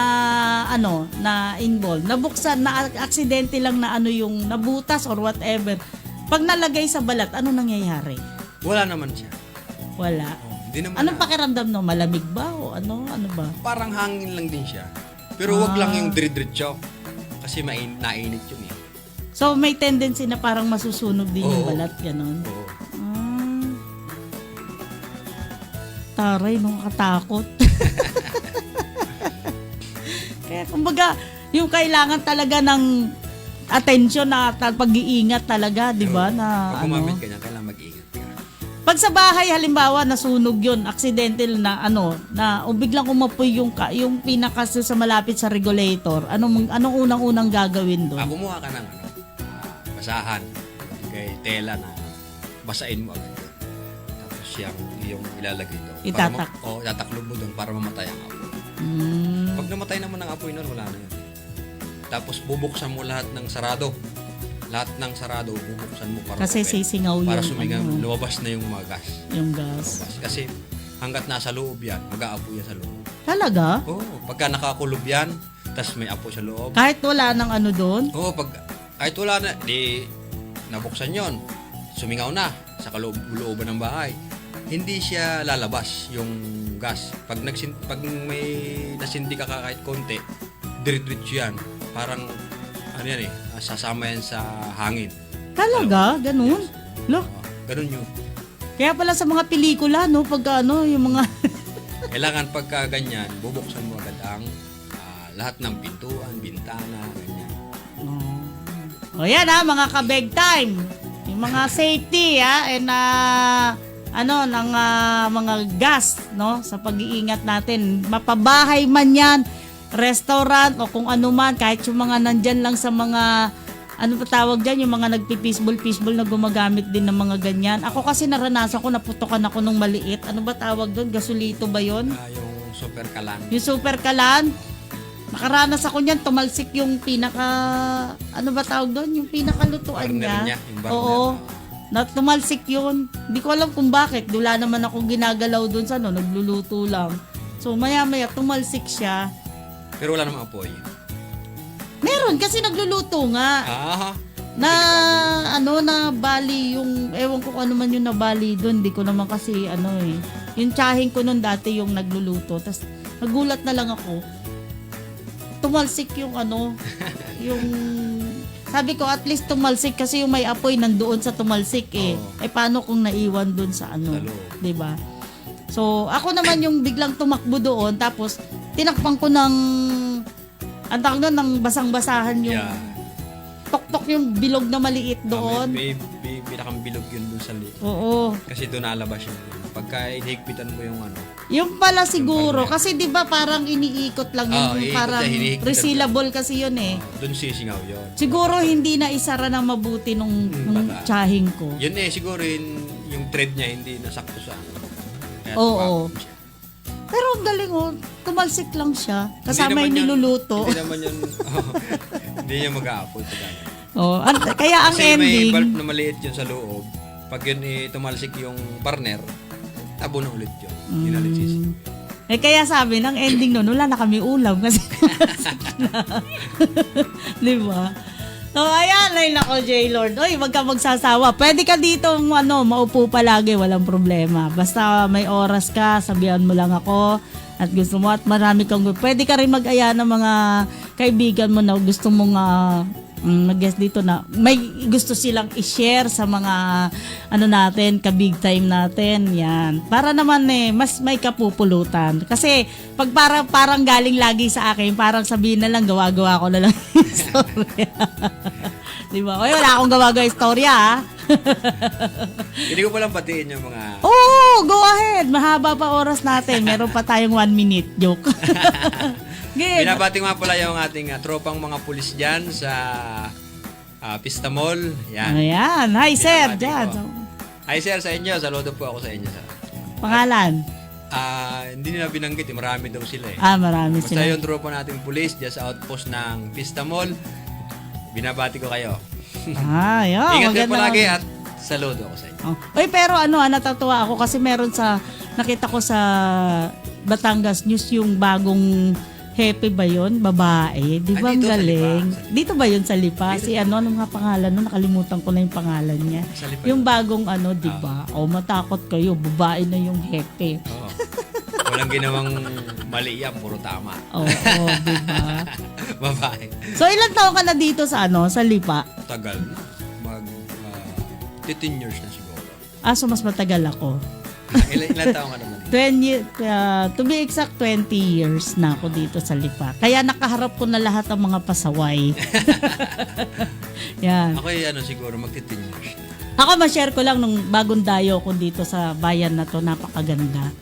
na involved. Nabuksan, na aksidente lang na yung nabutas or whatever. Pag nalagay sa balat, ano nangyayari? Wala naman siya. Wala. Hindi naman Anong pakiramdam no? Malamig ba? O ano ba? Parang hangin lang din siya. Pero wag lang yung diretso. Kasi nainit yun eh. So, may tendency na parang masusunog din yung balat, gano'n? Oo. Taray, katakot. Kaya kumbaga, yung kailangan talaga ng atensyon na pag-iingat talaga, di ba? Na, pag gumamit ka niya, kailangan mag-ingat ka. Pag sa bahay, halimbawa, nasunog yun, accidental na o biglang umapoy yung pinaka sa malapit sa regulator, anong unang-unang gagawin doon? Kumuha ka ng basahan, kay tela na basain mo agad. Tapos yung ilalagay doon. Itataklob mo doon para mamatay ang apoy. Pag namatay naman ang apoy noon, wala na yun. Tapos bubuksan mo lahat ng sarado. Lahat ng sarado, bubuksan mo para kasi sisingaw para yung sumingaw, lumabas na yung mga gas. Yung gas. Kasi hanggat nasa loob yan, mag-aapoy yan sa loob. Talaga? Oo, pagka nakakulob yan, tas may apoy sa loob. Kahit wala nang doon? Oo, kahit wala na, di nabuksan yon, sumingaw na. sa kalooban ng bahay, hindi siya lalabas yung gas. Pag may nasindi ka kahit konti, diretso yan. Parang ano yan sasama yan sa hangin. Talaga? Ganun? Lo? Ganun yun. Kaya pala sa mga pelikula, no? Pagka yung mga... Kailangan pagka ganyan, bubuksan mo agad ang lahat ng pintuan, bintana, ganyan. O yan mga ka-beg time. Yung mga safety and ng mga gas, no, sa pag-iingat natin. Mapabahay man yan, restaurant o kung ano man, kahit yung mga nandyan lang sa mga ano pa tawag dyan, yung mga nagpi-fishball na gumagamit din ng mga ganyan. Ako kasi naranasan ko, naputokan ako nung maliit. Ano ba tawag doon? Gasolito ba yun? Yung super kalan. Yung super kalan. Nakaranas ako niyan, tumalsik yung ano ba tawag doon? Yung pinakalutuan niya. Yung burner. Oo. Tumalsik yun. Hindi ko alam kung bakit. Wala naman ako ginagalaw doon sa nagluluto lang. So maya-maya tumalsik siya. Pero wala namang apoy. Meron kasi nagluluto nga. Na bali yung, ewan ko kung ano man yung nabali doon. Hindi ko naman kasi yung tsahin ko noon dati yung nagluluto. Tapos nagulat na lang ako. Tumalsik yung yung sabi ko at least tumalsik kasi yung may apoy nandoon sa tumalsik paano kung naiwan doon sa 'di ba? So ako naman yung biglang tumakbo doon tapos tinakpan ko ng ng basang-basahan yung tok-tok yung bilog na maliit doon. May pinakang bilog yun doon sa Oo. Kasi doon nalabas yun. Pagka inihigpitan mo yung yung pala siguro kasi 'di ba parang iniikot lang yung parang resealable kasi yun doon sisingaw yun. Siguro hindi na isara ng mabuti nung tsahing ko. Yun siguro yung thread niya hindi nasakto sa Oo. Pero ang galing tumalsik lang siya. Kasama yung niluluto. Hindi naman yun. Hindi niya mag-aapoy. Kaya ang kasi ending. Kasi may bulb na maliit yun sa loob. Pag yun tumalsik yung burner, tabo na ulit yun. Hinalisis. Kaya sabi ng ending nun, wala na kami ulam kasi di ba? So ayan, ay nako J-Lord. Oy, wag ka magsasawa. Pwede ka dito maupo palagi, walang problema. Basta may oras ka, sabihan mo lang ako at gusto mo at marami kang pwede ka rin mag-aya ng mga kaibigan mo na gusto mong mag-guest dito na may gusto silang i-share sa mga natin, ka-big time natin. Yan. Para naman mas may kapupulutan. Kasi pag parang galing lagi sa akin, parang sabihin na lang, gawa-gawa ko na lang yung istorya. Di ba? Oy, wala akong gawa-gawa istorya, ha? Hindi ko palang batiin yung mga... Go ahead. Mahaba pa oras natin. Meron pa tayong 1 minute joke. Binabati nga pala yung ating tropang mga pulis dyan sa Pista Mall. Yan. Ayan. Hi, sir. Dyan. Hi, sir, sa inyo. Saludo po ako sa inyo, sir. Pangalan? Hindi nila binanggit. Marami daw sila marami basta sila. Basta yung tropa nating pulis dyan sa outpost ng Pista Mall. Binabati ko kayo. Yun. Ingat kayo palagi at saludo ako sa inyo. Oy, pero natatuwa ako kasi meron nakita ko sa Batangas News yung bagong Hepe ba yun? Babae. Di ba ang galing? Dito ba yun sa Lipa? Si ano nga pangalan nun? Nakalimutan ko na yung pangalan niya. Yung bagong di ba? Matakot kayo. Babae na yung Hepe. Oo. Walang ginawang mali yan. Puro tama. Oo, di ba? Babae. So, ilang taon ka na dito sa sa Lipa? Tagal. 15 years na siguro. So mas matagal ako. Ilan taon ka naman? 20, to be exact, 20 years na ako dito sa Lipa. Kaya nakaharap ko na lahat ng mga pasaway. Yan. Ako siguro magti-10 years. Ako ma-share ko lang nung bagong dayo ko dito sa bayan na to, napakaganda.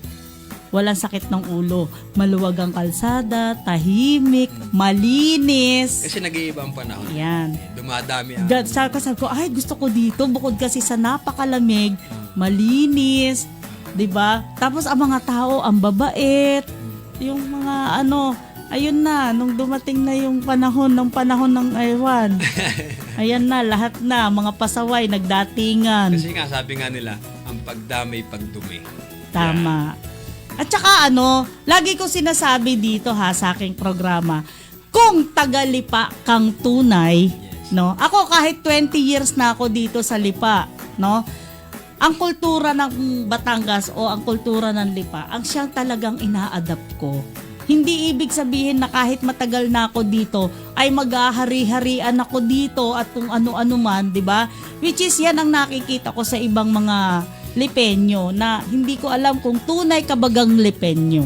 Walang sakit ng ulo. Maluwag ang kalsada, tahimik, malinis. Kasi nag-iiba ang panahon. Yan. Dumadami ang... Sabi ko, gusto ko dito. Bukod kasi sa napakalamig, malinis, 'di ba? Tapos ang mga tao, ang babait. Yung mga ayun na, nung dumating na yung panahon ng Aywan. Ayan na, lahat na, mga pasaway, nagdatingan. Kasi nga, sabi nga nila, ang pagdamay, pagdumi. Tama. At saka lagi ko sinasabi dito sa aking programa, kung taga-Lipa kang tunay, no? Ako kahit 20 years na ako dito sa Lipa, no? ang kultura ng Batangas o ang kultura ng Lipa, ang siyang talagang ina-adapt ko. Hindi ibig sabihin na kahit matagal na ako dito, ay maghahari-harian ako dito at kung ano-ano man, di ba? Which is yan ang nakikita ko sa ibang mga Lipenyo na hindi ko alam kung tunay kabagang Lipenyo.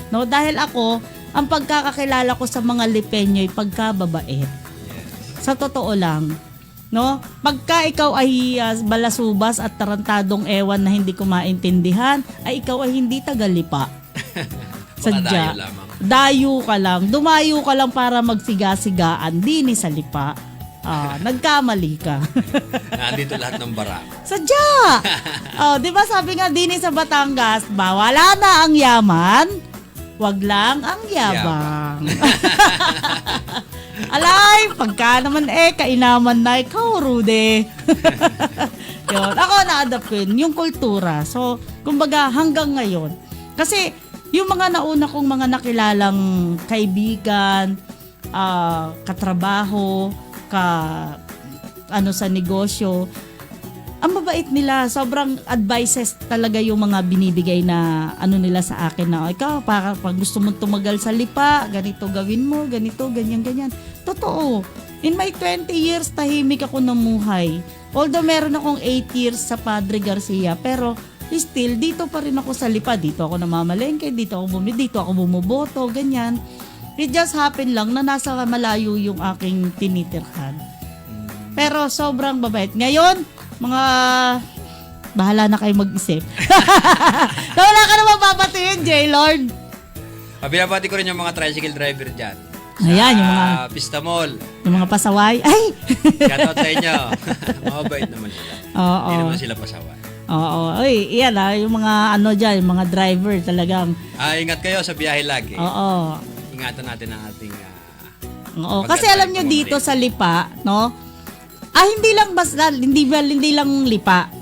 No? Dahil ako, ang pagkakakilala ko sa mga Lipenyo ay pagkababait. Sa totoo lang. No? Pagka ikaw ay balasubas at tarantadong ewan na hindi ko maintindihan, ay ikaw ay hindi taga-Lipa. Sadya. Dayo lamang. Dayo ka lang. Dumayo ka lang para magsiga-sigaan. Di ni sa Lipa. Nagkamali ka. Nandito lahat ng bara. Sadya! Di ba sabi nga din sa Batangas, wala na ang yaman, wag lang ang yabang. Alay, pagka naman kainaman na ikaw, Rude. Yun. Ako na-adapt ko yun, yung kultura. So, kumbaga hanggang ngayon. Kasi, yung mga nauna kong mga nakilalang kaibigan, katrabaho, sa negosyo, ang mabait nila, sobrang advices talaga yung mga binibigay na nila sa akin na ikaw, pag gusto mong tumagal sa Lipa, ganito gawin mo, ganito, ganyan. Totoo. In my 20 years, tahimik ako namuhay. Although meron akong 8 years sa Padre Garcia, pero still, dito pa rin ako sa Lipa. Dito ako namamalengke, dito ako bumuboto, ganyan. It just happened lang na nasa malayo yung aking tinitirhan. Pero sobrang babait. Ngayon, mga bahala na kayo mag-isip. Na wala ka naman papatiin, J-Lord. Binabati ko rin yung mga tricycle driver dyan. Ayan, yung mga Pista Mall. yung mga pasaway. Ay! Shoutout sa inyo. Mabait naman sila. Oo. Hindi naman sila pasaway. Oo. Ay, iyan yung mga dyan, yung mga driver talagang. Ingat kayo sa biyahe lagi. Oo. Ingatan natin ang ating Oo. Kasi alam nyo dito sa Lipa, no? Hindi lang basta, hindi lang Lipa.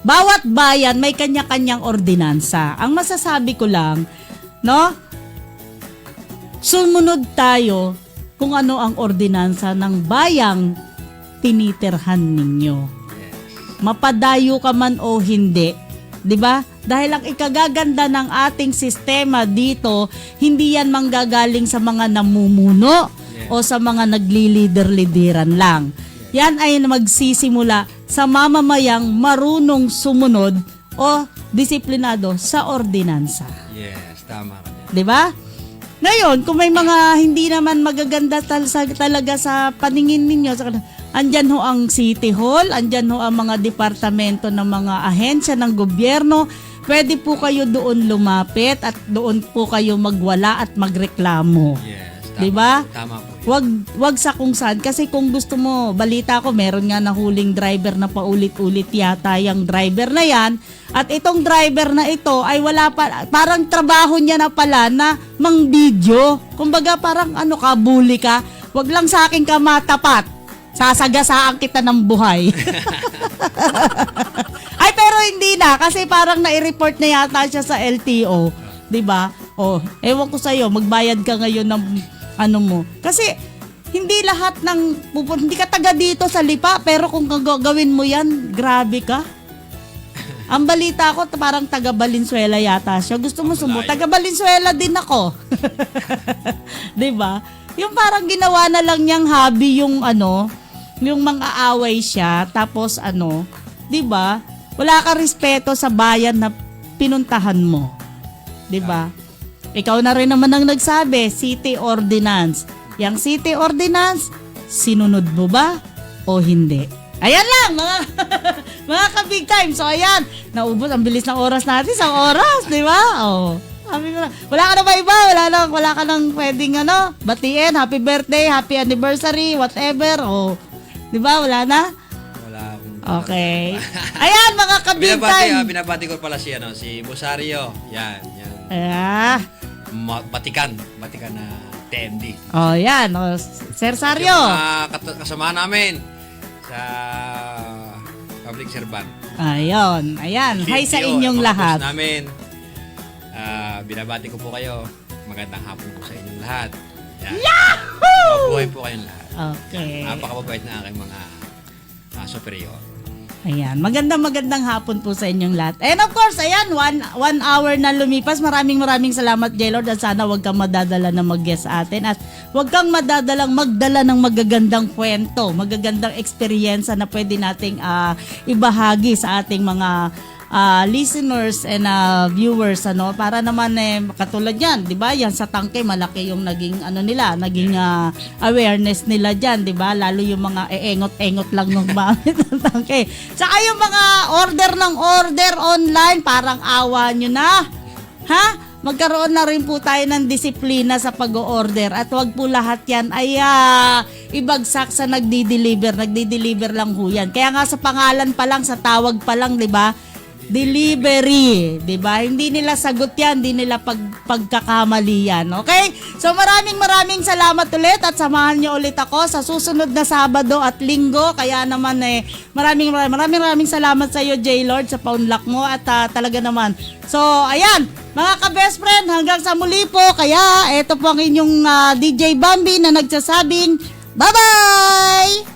Bawat bayan may kanya-kanyang ordinansa. Ang masasabi ko lang, no? Sumunod tayo kung ano ang ordinansa ng bayang tinitirhan ninyo. Mapadayo ka man o hindi, 'di ba? Dahil ang ikagaganda ng ating sistema dito, hindi yan manggagaling sa mga namumuno o sa mga nagli-leader-lideran lang. Yan ay magsisimula sa mamamayang marunong sumunod o disiplinado sa ordinansa. Yes, tama ka dyan. 'Di ba? Ngayon, kung may mga hindi naman magaganda talaga sa paningin ninyo, andyan ho ang City Hall, andyan ho ang mga departamento ng mga ahensya ng gobyerno. Pwede po kayo doon lumapit at doon po kayo magwala at magreklamo. Yes, tama. 'Di ba? Tama po. Wag sa kung saan kasi kung gusto mo, balita ko meron nga nahuling driver na paulit-ulit yata yung driver na yan at itong driver na ito ay wala pa, parang trabaho niya na pala na mang video. Kumbaga parang bully ka. Wag lang sa akin ka matapat. Sasagasaan kita ng buhay. Ay pero hindi na kasi parang nai-report na yata siya sa LTO, 'di ba? Ewan ko sa iyo, magbayad ka ngayon ng mo. Kasi hindi lahat hindi ka taga dito sa Lipa, pero kung gagawin mo yan, grabe ka. Ang balita ko, parang taga Valenzuela yata siya. Gusto mo taga Valenzuela din ako. 'Di ba? Yung parang ginawa na lang niyang hobby yung yung mang-aaway siya, tapos 'di ba? Wala ka respeto sa bayan na pinuntahan mo. 'Di ba? Ikaw na rin naman ang nagsabi, City Ordinance. Yang City Ordinance, sinunod mo ba o hindi? Ayan lang, mga ka-big time. So ayan, naubos, ang bilis ng oras natin, isang oras, di ba? Sabi ko na, wala ka na ba iba? Wala ka nang pwedeng batiin, happy birthday, happy anniversary, whatever. Di ba? Wala na? Wala akong... Okay. Ayan, mga ka-big time. Binabati ko pala si Busario. Yan. Batikan na TMD. Yan. Sir Sario. Yung mga kasama namin sa public servant. Ayan. Hi sa inyong mga lahat. boss namin. Binabati ko po kayo. Magandang hapon po sa inyong lahat. Yan. Yahoo! Mabuhay po kayong lahat. Okay. Napakababait na aking mga superior. Ayan, magandang hapon po sa inyong lahat. And of course, ayan, one hour na lumipas. Maraming salamat, J-Lord. At sana wag kang madadala na mag-guest sa atin. At wag kang magdala ng magagandang kwento, magagandang eksperyensya na pwede nating ibahagi sa ating mga listeners and viewers, ano, para naman katulad yan, 'di ba? Yan sa tangke malaki yung naging naging awareness nila diyan, 'di ba? Lalo yung mga eengot-engot lang ng gamit ng tangke. Saka yung mga order online, parang awa nyo na. Ha? Magkaroon na rin po tayo ng disiplina sa pag-o-order at wag po lahat yan ay ibagsak sa nagdi-deliver lang ho yan. Kaya nga sa pangalan pa lang, sa tawag pa lang, 'di ba? Delivery, 'di ba? Hindi nila sagot 'yan, hindi nila pagkakamali 'yan. Okay? So maraming salamat ulit at samahan niyo ulit ako sa susunod na Sabado at Linggo. Kaya naman maraming salamat sa iyo, J-Lord, sa paunlak mo at talaga naman. So, ayan, mga ka-best friend, hanggang sa muli po. Kaya ito po ang inyong DJ Bambi na nagsasabing bye-bye.